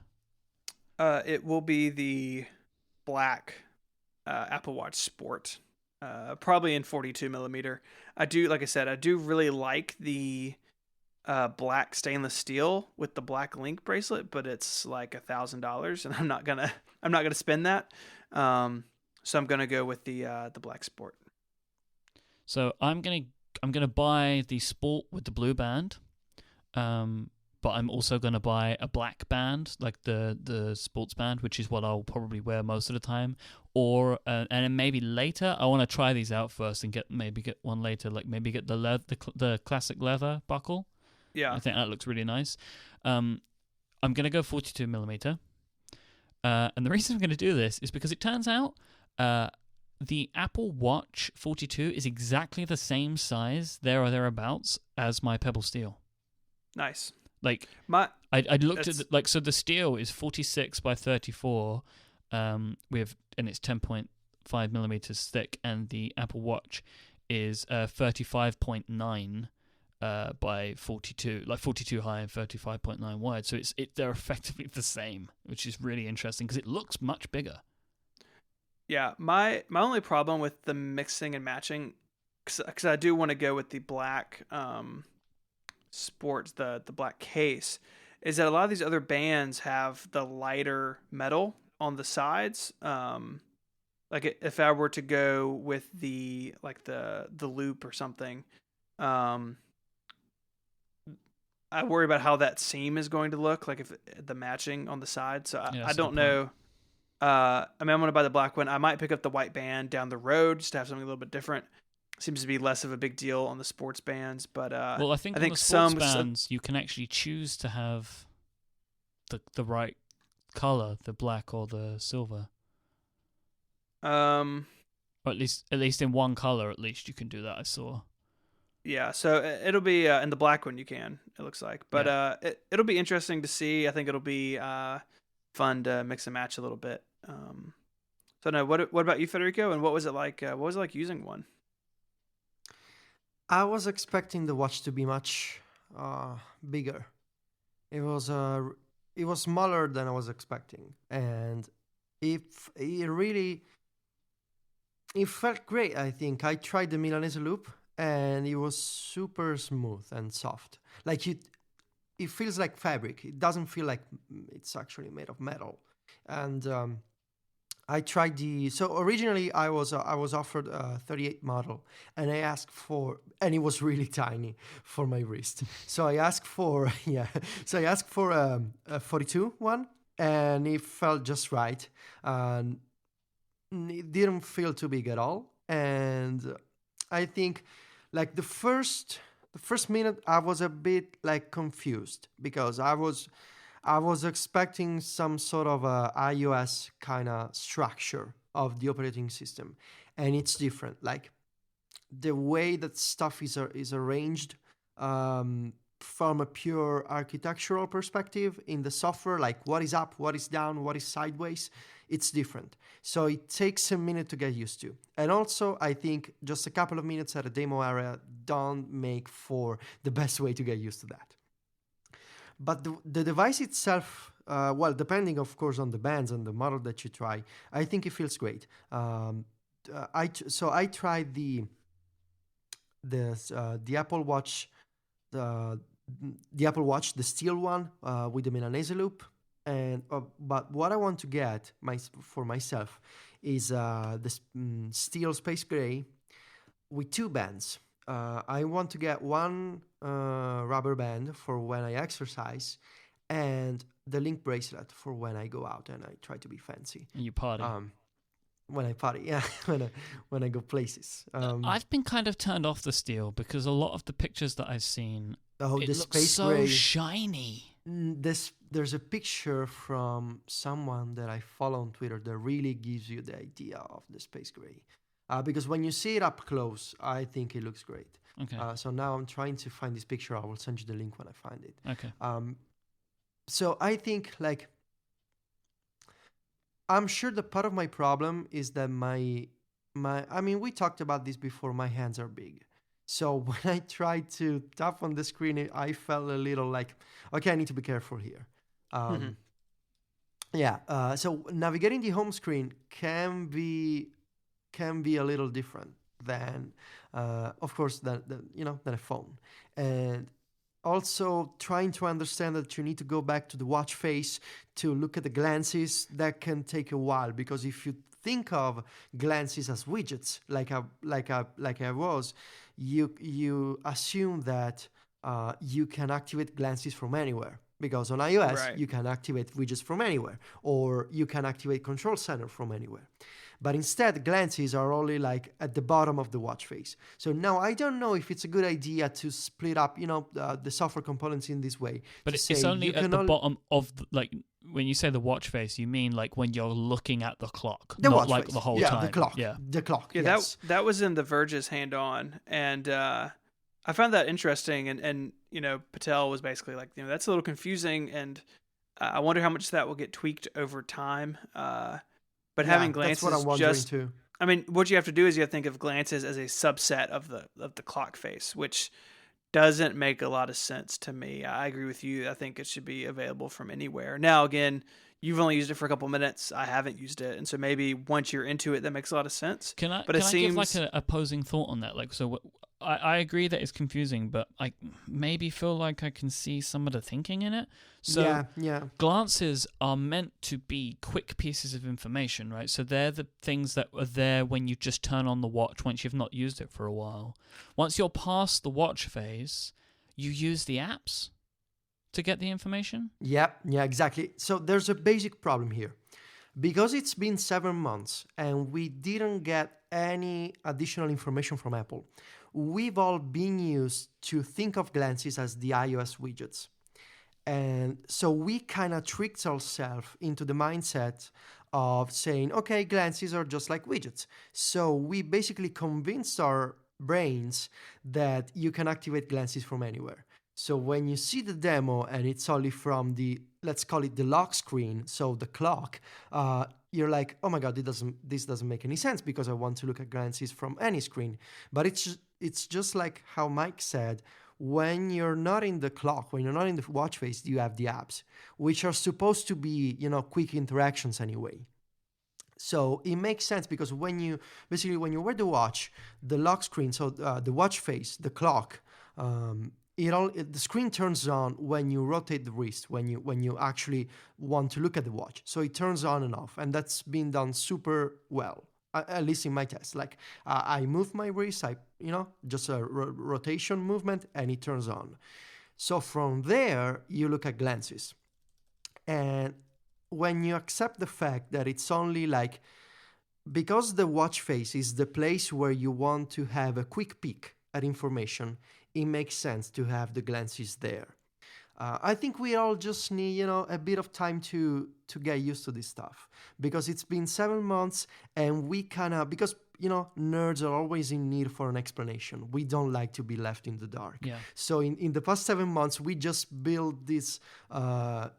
It will be the black Apple Watch Sport, probably in 42 millimeter. I do really like the black stainless steel with the black link bracelet, but it's like $1,000, and I'm not gonna spend that. So I'm gonna go with the Black Sport. So I'm gonna buy the Sport with the blue band, but I'm also gonna buy a black band, like the sports band, which is what I'll probably wear most of the time. Or and then maybe later I want to try these out first and get one later, like maybe get the classic leather buckle. Yeah, I think that looks really nice. I'm gonna go 42 millimeter, and the reason I'm gonna do this is because it turns out the Apple Watch 42 is exactly the same size there or thereabouts as my Pebble Steel. nice. Like I looked at so the Steel is 46 by 34, and it's 10.5 millimeters thick, and the Apple Watch is 35.9 by 42, like 42 high and 35.9 wide. So they're effectively the same, which is really interesting because it looks much bigger. Yeah, my only problem with the mixing and matching, because I do want to go with the black sports, the black case, is that a lot of these other bands have the lighter metal on the sides. Like if I were to go with the loop or something, I worry about how that seam is going to look, like if the matching on the side. So I don't know. I mean, I'm going to buy the black one. I might pick up the white band down the road just to have something a little bit different. Seems to be less of a big deal on the sports bands, but well, I think on the sports bands you can actually choose to have the right color, the black or the silver. Or at least in one color, at least you can do that. I saw. Yeah, so it'll be in the black one you can. It looks like, but it'll be interesting to see. I think it'll be fun to mix and match a little bit. So no, what about you, Federico? And what was it like? What was it like using one? I was expecting the watch to be much bigger. It was smaller than I was expecting, and it felt great. I think I tried the Milanese loop, and it was super smooth and soft. Like it feels like fabric. It doesn't feel like it's actually made of metal. And I tried so originally I was offered a 38 model, and I asked for, and it was really tiny for my wrist. So I asked for a 42 one, and it felt just right. And it didn't feel too big at all. And I think like the first minute I was a bit like confused because I was expecting some sort of a iOS kind of structure of the operating system, and it's different. Like the way that stuff is arranged from a pure architectural perspective in the software, like what is up, what is down, what is sideways, it's different. So it takes a minute to get used to. And also, I think just a couple of minutes at a demo area don't make for the best way to get used to that. But the device itself, well, depending, of course, on the bands and the model that you try, I think it feels great. I tried the Apple Watch, the Apple Watch, the steel one with the Milanese loop, and but what I want to get for myself is the steel space gray with two bands. I want to get one rubber band for when I exercise, and the link bracelet for when I go out and I try to be fancy. And you party. When I party, yeah, when I go places. I've been kind of turned off the steel because a lot of the pictures that I've seen, it looks space so gray, shiny. There's a picture from someone that I follow on Twitter that really gives you the idea of the space gray. Because when you see it up close, I think it looks great. Okay. So now I'm trying to find this picture. I will send you the link when I find it. Okay. So I think like I'm sure that part of my problem is that my I mean, we talked about this before. My hands are big. So when I tried to tap on the screen, I felt a little like, okay, I need to be careful here. Yeah. So navigating the home screen can be a little different than, of course, than a phone. And also trying to understand that you need to go back to the watch face to look at the glances, that can take a while, because if you think of glances as widgets, like I was, you assume that you can activate glances from anywhere. Because on iOS, Right. you can activate widgets from anywhere, or you can activate Control Center from anywhere. But instead, glances are only like at the bottom of the watch face. So now I don't know if it's a good idea to split up, the software components in this way. But To say it's only you at can the only bottom of like when you say the watch face, you mean like when you're looking at the clock, the not watch like face. the whole Yeah, time. the clock. Yeah. The clock. Yeah, Yes. that was in the Verge's hand on, and I found that interesting. And Patel was basically like, that's a little confusing, and I wonder how much that will get tweaked over time. But having that's what I'm glances wondering just, too. I mean, what you have to do is you have to think of glances as a subset of the clock face, which doesn't make a lot of sense to me. I agree with you. I think it should be available from anywhere. Now, again, you've only used it for a couple minutes. I haven't used it, and so maybe once you're into it, that makes a lot of sense. Can I But it give like seems an opposing thought on that? Like, so I agree that it's confusing, but I maybe feel like I can see some of the thinking in it. So Yeah. glances are meant to be quick pieces of information, right? So they're the things that are there when you just turn on the watch once you've not used it for a while. Once you're past the watch phase, you use the apps to get the information. Yeah, exactly. So there's a basic problem here. Because it's been 7 months and we didn't get any additional information from Apple, we've all been used to think of glances as the iOS widgets. And so we kind of tricked ourselves into the mindset of saying, okay, glances are just like widgets. So we basically convinced our brains that you can activate glances from anywhere. So when you see the demo and it's only from the, let's call it the lock screen, so the clock, you're like, oh my God, this doesn't make any sense because I want to look at glances from any screen. But it's just like how Myke said, when you're not in the clock, when you're not in the watch face, you have the apps, which are supposed to be, quick interactions anyway. So it makes sense because when you wear the watch, the lock screen, so the watch face, the clock, the screen turns on when you rotate the wrist, when you actually want to look at the watch. So it turns on and off, and that's been done super well. At least in my test, like I move my wrist, just a rotation movement, and it turns on. So from there, you look at glances, and when you accept the fact that it's only like, because the watch face is the place where you want to have a quick peek at information, it makes sense to have the glances there. I think we all just need, a bit of time to get used to this stuff, because it's been 7 months and we because nerds are always in need for an explanation. We don't like to be left in the dark. Yeah. So in the past 7 months, we just built this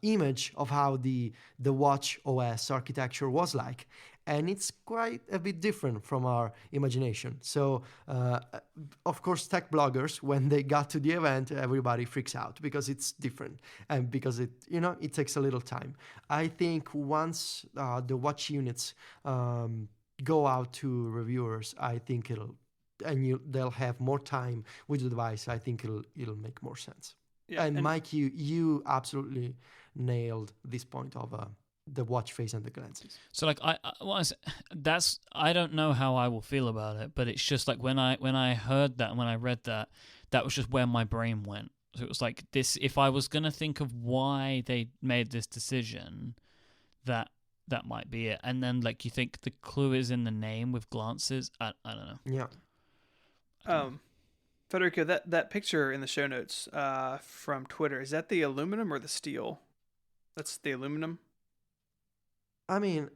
image of how the watch OS architecture was like. And it's quite a bit different from our imagination. So, of course, tech bloggers, when they got to the event, everybody freaks out because it's different and because it takes a little time. I think once the watch units go out to reviewers, I think they'll have more time with the device. I think it'll make more sense. Yeah, and Myke, you absolutely nailed this point of the watch face and the glances. So like I don't know how I will feel about it, but it's just like when I heard that and when I read that, that was just where my brain went. So it was like this. If I was gonna think of why they made this decision, that might be it. And then like you think the clue is in the name with glances. I don't know. Yeah. Federico, that picture in the show notes from Twitter, is that the aluminum or the steel? That's the aluminum. I mean,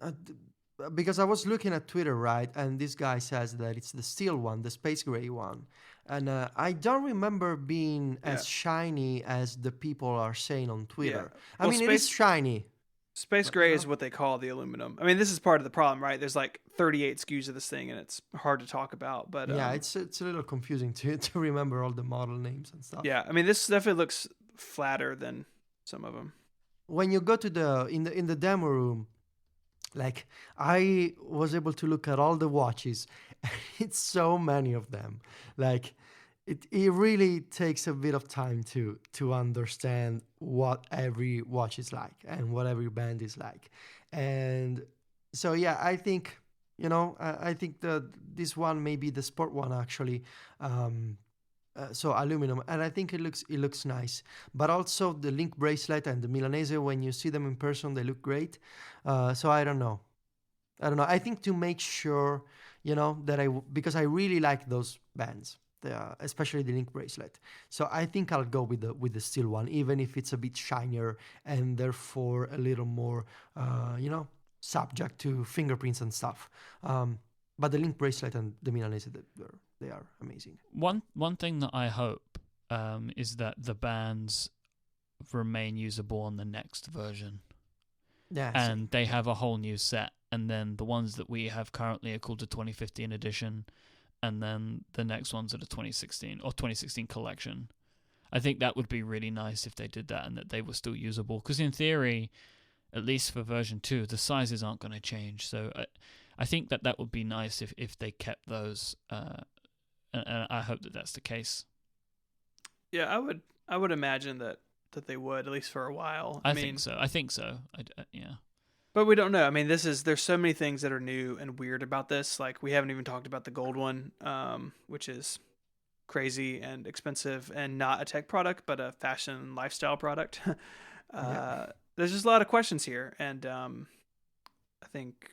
because I was looking at Twitter, right, and this guy says that it's the steel one, the space gray one, and I don't remember being as shiny as the people are saying on Twitter. Yeah. Well, it is shiny. Space gray is what they call the aluminum. I mean, this is part of the problem, right? There's like 38 SKUs of this thing, and it's hard to talk about. But yeah, it's a little confusing to remember all the model names and stuff. Yeah, I mean, this definitely looks flatter than some of them. When you go to in the demo room, like I was able to look at all the watches. It's so many of them. Like it really takes a bit of time to understand what every watch is like and what every band is like. And so yeah, I think I think that this one may be the sport one actually. So aluminum, and I think it looks nice. But also the Link bracelet and the Milanese, when you see them in person, they look great. So I don't know. I think to make sure, that because I really like those bands, especially the Link bracelet. So I think I'll go with the steel one, even if it's a bit shinier and therefore a little more, subject to fingerprints and stuff. But the Link bracelet and the Milanese, they are amazing. One thing that I hope is that the bands remain usable on the next version. Yeah, and they have a whole new set, and then the ones that we have currently are called the 2015 edition, and then the next ones are the 2016 or 2016 collection. I think that would be really nice if they did that and that they were still usable, because in theory, at least for version 2, the sizes aren't going to change. So I think that would be nice if they kept those, and I hope that that's the case. Yeah, I would imagine that they would, at least for a while. I think so. Yeah. But we don't know. I mean, there's so many things that are new and weird about this. Like, we haven't even talked about the gold one, which is crazy and expensive and not a tech product, but a fashion lifestyle product. There's just a lot of questions here. And I think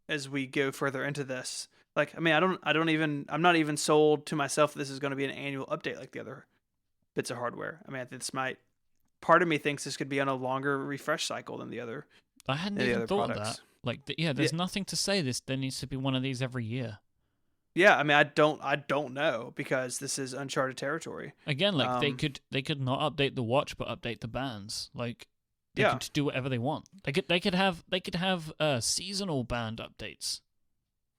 as we go further into this, like, I mean, I'm not even sold to myself that this is going to be an annual update like the other bits of hardware. I mean, part of me thinks this could be on a longer refresh cycle than the other. I hadn't even thought of that. Like, there's nothing to say there needs to be one of these every year. Yeah, I mean, I don't know, because this is uncharted territory. Again, like, they could not update the watch, but update the bands. Like, they could do whatever they want. They could have seasonal band updates.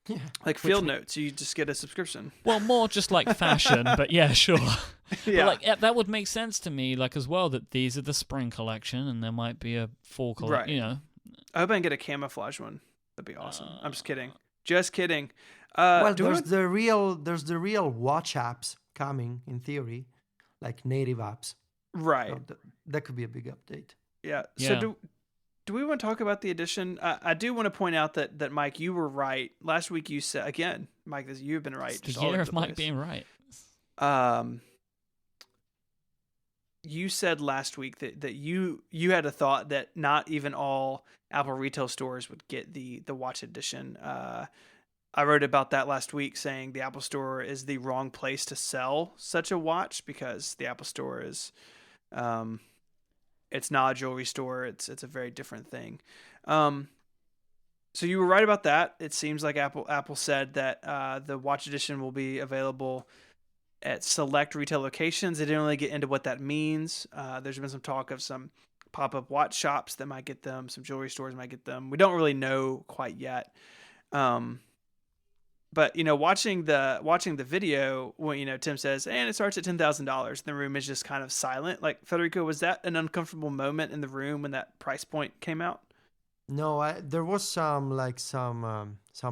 Yeah, like field notes. You just get a subscription. Well, more just like fashion, but yeah, sure. Yeah, but like that would make sense to me, like, as well, that these are the spring collection and there might be a fall collection. Right. I hope I can get a camouflage one. That'd be awesome. I'm just kidding. Just kidding. There's the real watch apps coming in theory, like native apps. Right. So that could be a big update. Yeah. So do we want to talk about the edition? I do want to point out that Myke, you were right last week. You said again, Myke, you've been right. It's the year of Myke being right. You said last week that you had a thought that not even all Apple retail stores would get the watch edition. I wrote about that last week, saying the Apple Store is the wrong place to sell such a watch, because the Apple Store is, it's not a jewelry store. It's a very different thing. So you were right about that. It seems like Apple said that the watch edition will be available at select retail locations. They didn't really get into what that means. There's been some talk of some pop-up watch shops that might get them, some jewelry stores might get them. We don't really know quite yet. But watching the video, when Tim says, and it starts at $10,000, the room is just kind of silent. Like, Federico, was that an uncomfortable moment in the room when that price point came out? No, there was some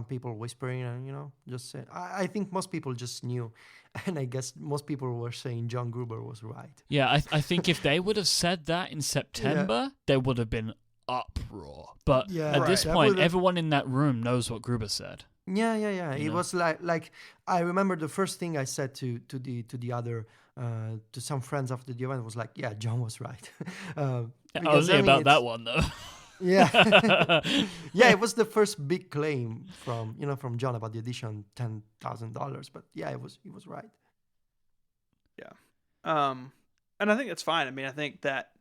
people whispering, and just saying. I think most people just knew, and I guess most people were saying John Gruber was right. Yeah, I think if they would have said that in September, there would have been uproar. But at this point, everyone in that room knows what Gruber said. Yeah. It was like I remember the first thing I said to some friends after the event was like, yeah, John was right. Only about that one though. Yeah. Yeah, it was the first big claim from John about the edition, $10,000. But yeah, he was right. Yeah. And I think it's fine. I mean, I think that,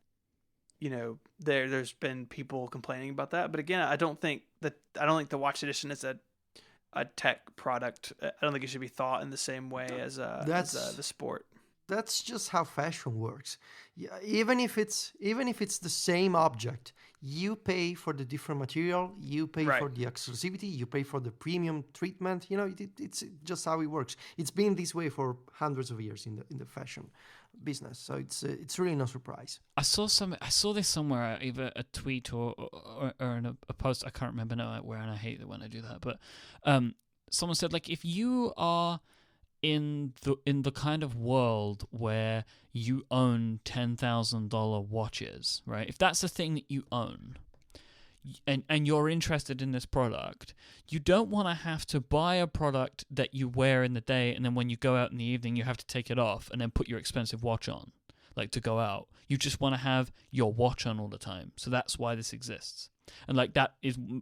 there's been people complaining about that. But again, I don't think the watch edition is a tech product. I don't think it should be thought in the same way as the sport. That's just how fashion works. Yeah, even if it's the same object, you pay for the different material, you pay for the exclusivity, you pay for the premium treatment. It's just how it works. It's been this way for hundreds of years in the fashion business. So it's really no surprise. I saw this somewhere, either a tweet or in a post. I can't remember now where, and I hate it when I do that. But someone said, like, if you are in the kind of world where you own $10,000 watches, right? If that's the thing that you own, and you're interested in this product, you don't want to have to buy a product that you wear in the day, and then when you go out in the evening, you have to take it off and then put your expensive watch on, like to go out. You just want to have your watch on all the time. So that's why this exists. And like that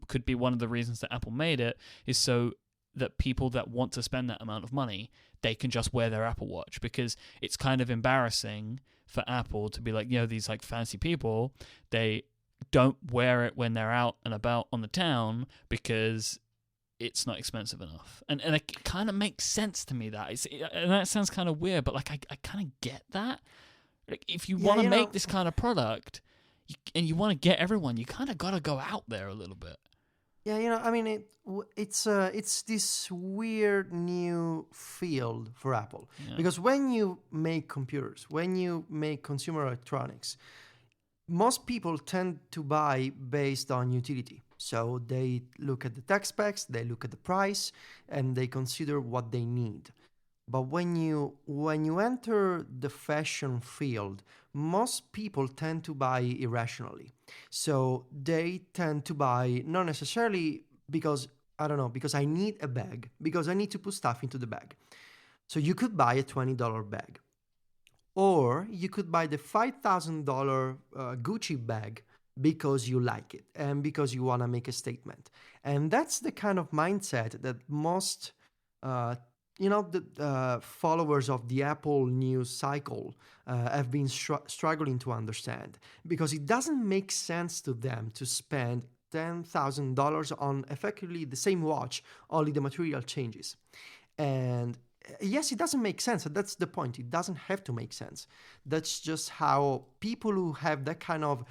could be one of the reasons that Apple made it, is so that people that want to spend that amount of money, they can just wear their Apple Watch, because it's kind of embarrassing for Apple to be like, these like fancy people, they don't wear it when they're out and about on the town because it's not expensive enough. And it kind of makes sense to me that. And that sounds kind of weird, but like I kind of get that. Like if you want to make this kind of product and you want to get everyone, you kind of got to go out there a little bit. Yeah, I mean, it's this weird new field for Apple. Because when you make computers, when you make consumer electronics, most people tend to buy based on utility. So they look at the tech specs, they look at the price, and they consider what they need. But when you enter the fashion field, most people tend to buy irrationally. So they tend to buy not necessarily because I need a bag, because I need to put stuff into the bag. So you could buy a $20 bag. Or you could buy the $5,000 Gucci bag because you like it and because you want to make a statement. And that's the kind of mindset that most, followers of the Apple news cycle have been struggling to understand. Because it doesn't make sense to them to spend $10,000 on effectively the same watch, only the material changes. And yes, it doesn't make sense. That's the point. It doesn't have to make sense. That's just how people who have that kind of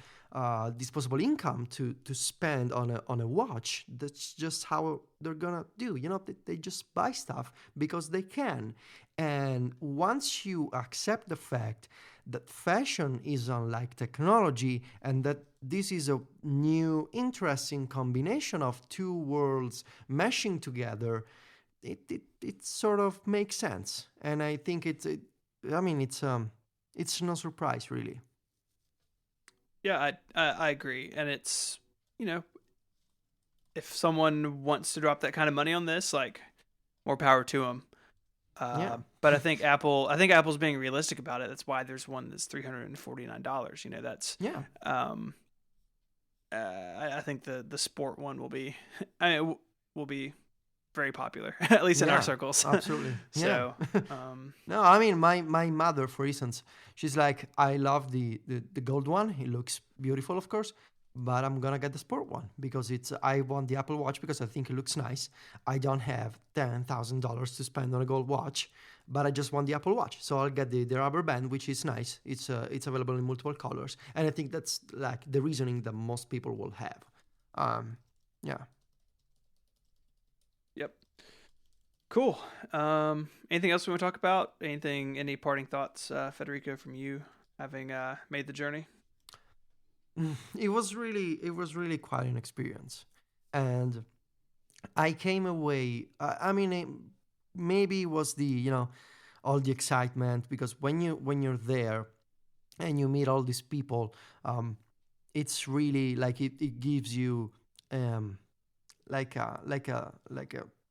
disposable income to spend on a watch, that's just how they're gonna do. They just buy stuff because they can. And once you accept the fact that fashion is unlike technology and that this is a new, interesting combination of two worlds meshing together, it sort of makes sense. And I think it's no surprise, really. Yeah, I agree. And it's, if someone wants to drop that kind of money on this, like, more power to them. But I think Apple's being realistic about it. That's why there's one that's $349. That's I think the sport one will be very popular, at least in our circles. Absolutely. So, no, I mean, my mother, for instance, she's like, I love the gold one. It looks beautiful, of course, but I'm gonna get the sport one because I want the Apple Watch because I think it looks nice. I don't have $10,000 to spend on a gold watch, but I just want the Apple Watch, so I'll get the rubber band, which is nice. It's available in multiple colors, and I think that's like the reasoning that most people will have. Yeah. Yep. Cool. Anything else we want to talk about? Any parting thoughts, Federico, from you having made the journey? It was really quite an experience, and I came away. Maybe it was the all the excitement, because when you're there and you meet all these people, it's really like it gives you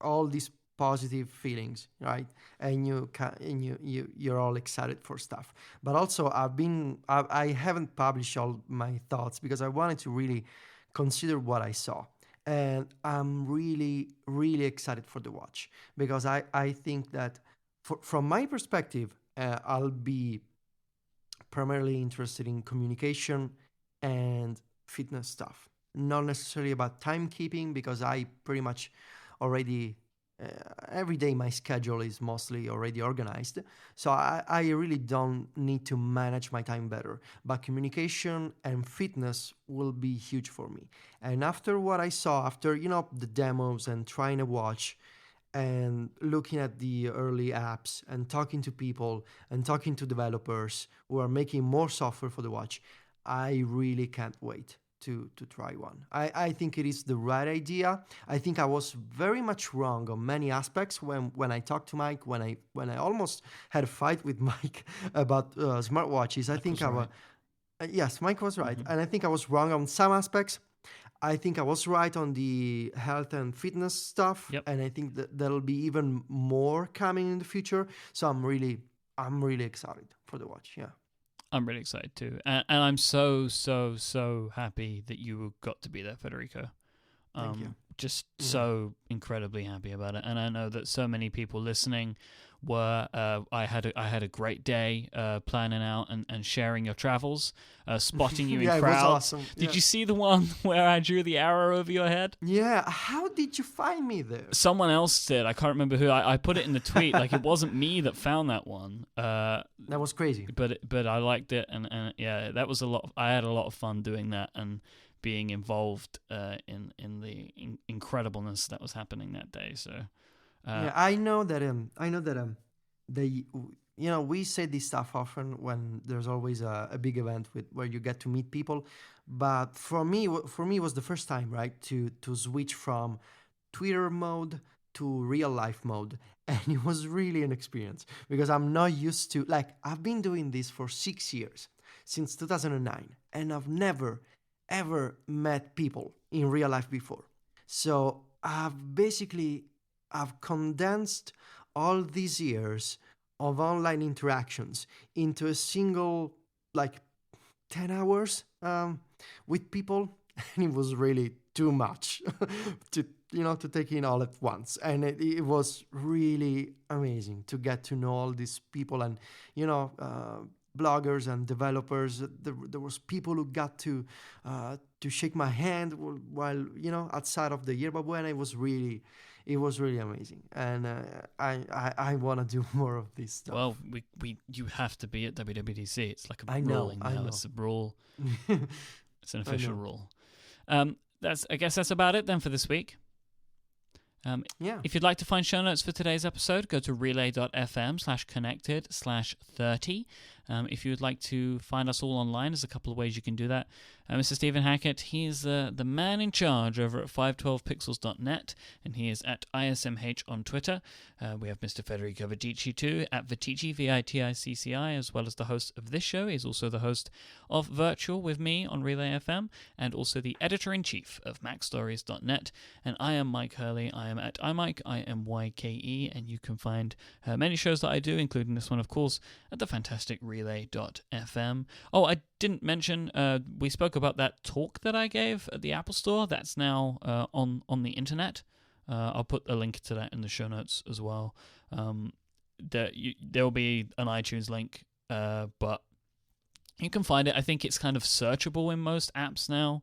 all these positive feelings, right? And you're all excited for stuff. But also I haven't published all my thoughts because I wanted to really consider what I saw. And I'm really, really excited for the watch because I think that from my perspective, I'll be primarily interested in communication and fitness stuff. Not necessarily about timekeeping, because I pretty much already every day my schedule is mostly already organized, so I really don't need to manage my time better. But communication and fitness will be huge for me. And after what I saw, after the demos and trying to watch and looking at the early apps and talking to people and talking to developers who are making more software for the watch, I really can't wait to try one. I think it is the right idea. I think I was very much wrong on many aspects when I talked to Myke, when I almost had a fight with Myke about smartwatches. I think yes, Myke was right. And I think I was wrong on some aspects. I think I was right on the health and fitness stuff, Yep. and I think that there'll be even more coming in the future. So I'm really excited for the watch. Yeah. I'm really excited too, and I'm so happy that you got to be there, Federico. Thank you. Just so incredibly happy about it, and I know that so many people listening were. I had a great day planning out and sharing your travels, spotting you in Yeah, crowds. it was awesome. Did Yeah. you see the one where I drew the arrow over your head? Yeah. How did you find me there? Someone else did. I can't remember who. I put it in the tweet. Like, it wasn't me that found that one. That was crazy. But I liked it, and yeah, that was a lot. I had a lot of fun doing that and being involved in the incredibleness that was happening that day. So Yeah, I know that. They, we say this stuff often when there's always a big event where you get to meet people. But for me, it was the first time, right, to switch from Twitter mode to real life mode, and it was really an experience because I'm not used to, like, I've been doing this for 6 years, since 2009, and I've never ever met people in real life before. So I've condensed all these years of online interactions into a single, like, 10 hours with people, and it was really too much to take in all at once. And it was really amazing to get to know all these people, and bloggers and developers. There was people who got to shake my hand while outside of the yerba buena. It was really amazing, and I want to do more of this stuff. well, you have to be at WWDC. It's like a I know, ruling I now. know. It's a rule. It's an I official know. rule. I guess that's about it then for this week. Yeah. If you'd like to find show notes for today's episode, go to relay.fm/connected/30. If you would like to find us all online, there's a couple of ways you can do that. Mr. Stephen Hackett, he's the man in charge over at 512pixels.net, and he is at ISMH on Twitter. We have Mr. Federico Viticci too, at Viticci, Viticci, as well as the host of this show. He's also the host of Virtual with me on Relay FM, and also the editor-in-chief of MacStories.net. And I am Myke Hurley. I am at iMyke, IMYKE, and you can find many shows that I do, including this one, of course, at the fantastic relay.fm. Oh, I didn't mention, we spoke about that talk that I gave at the Apple Store. That's now on the internet. I'll put a link to that in the show notes as well. There'll be an iTunes link, but you can find it. I think it's kind of searchable in most apps now,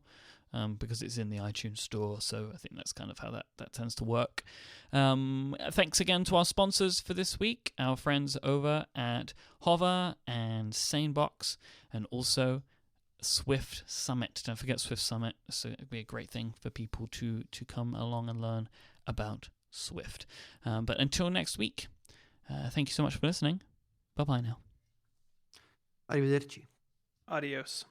because it's in the iTunes store, so I think that's kind of how that tends to work. Thanks again to our sponsors for this week, our friends over at Hover and Sanebox, and also Swift Summit. Don't forget Swift Summit. So it'd be a great thing for people to come along and learn about Swift. But until next week, thank you so much for listening. Bye-bye now. Arrivederci. Adios.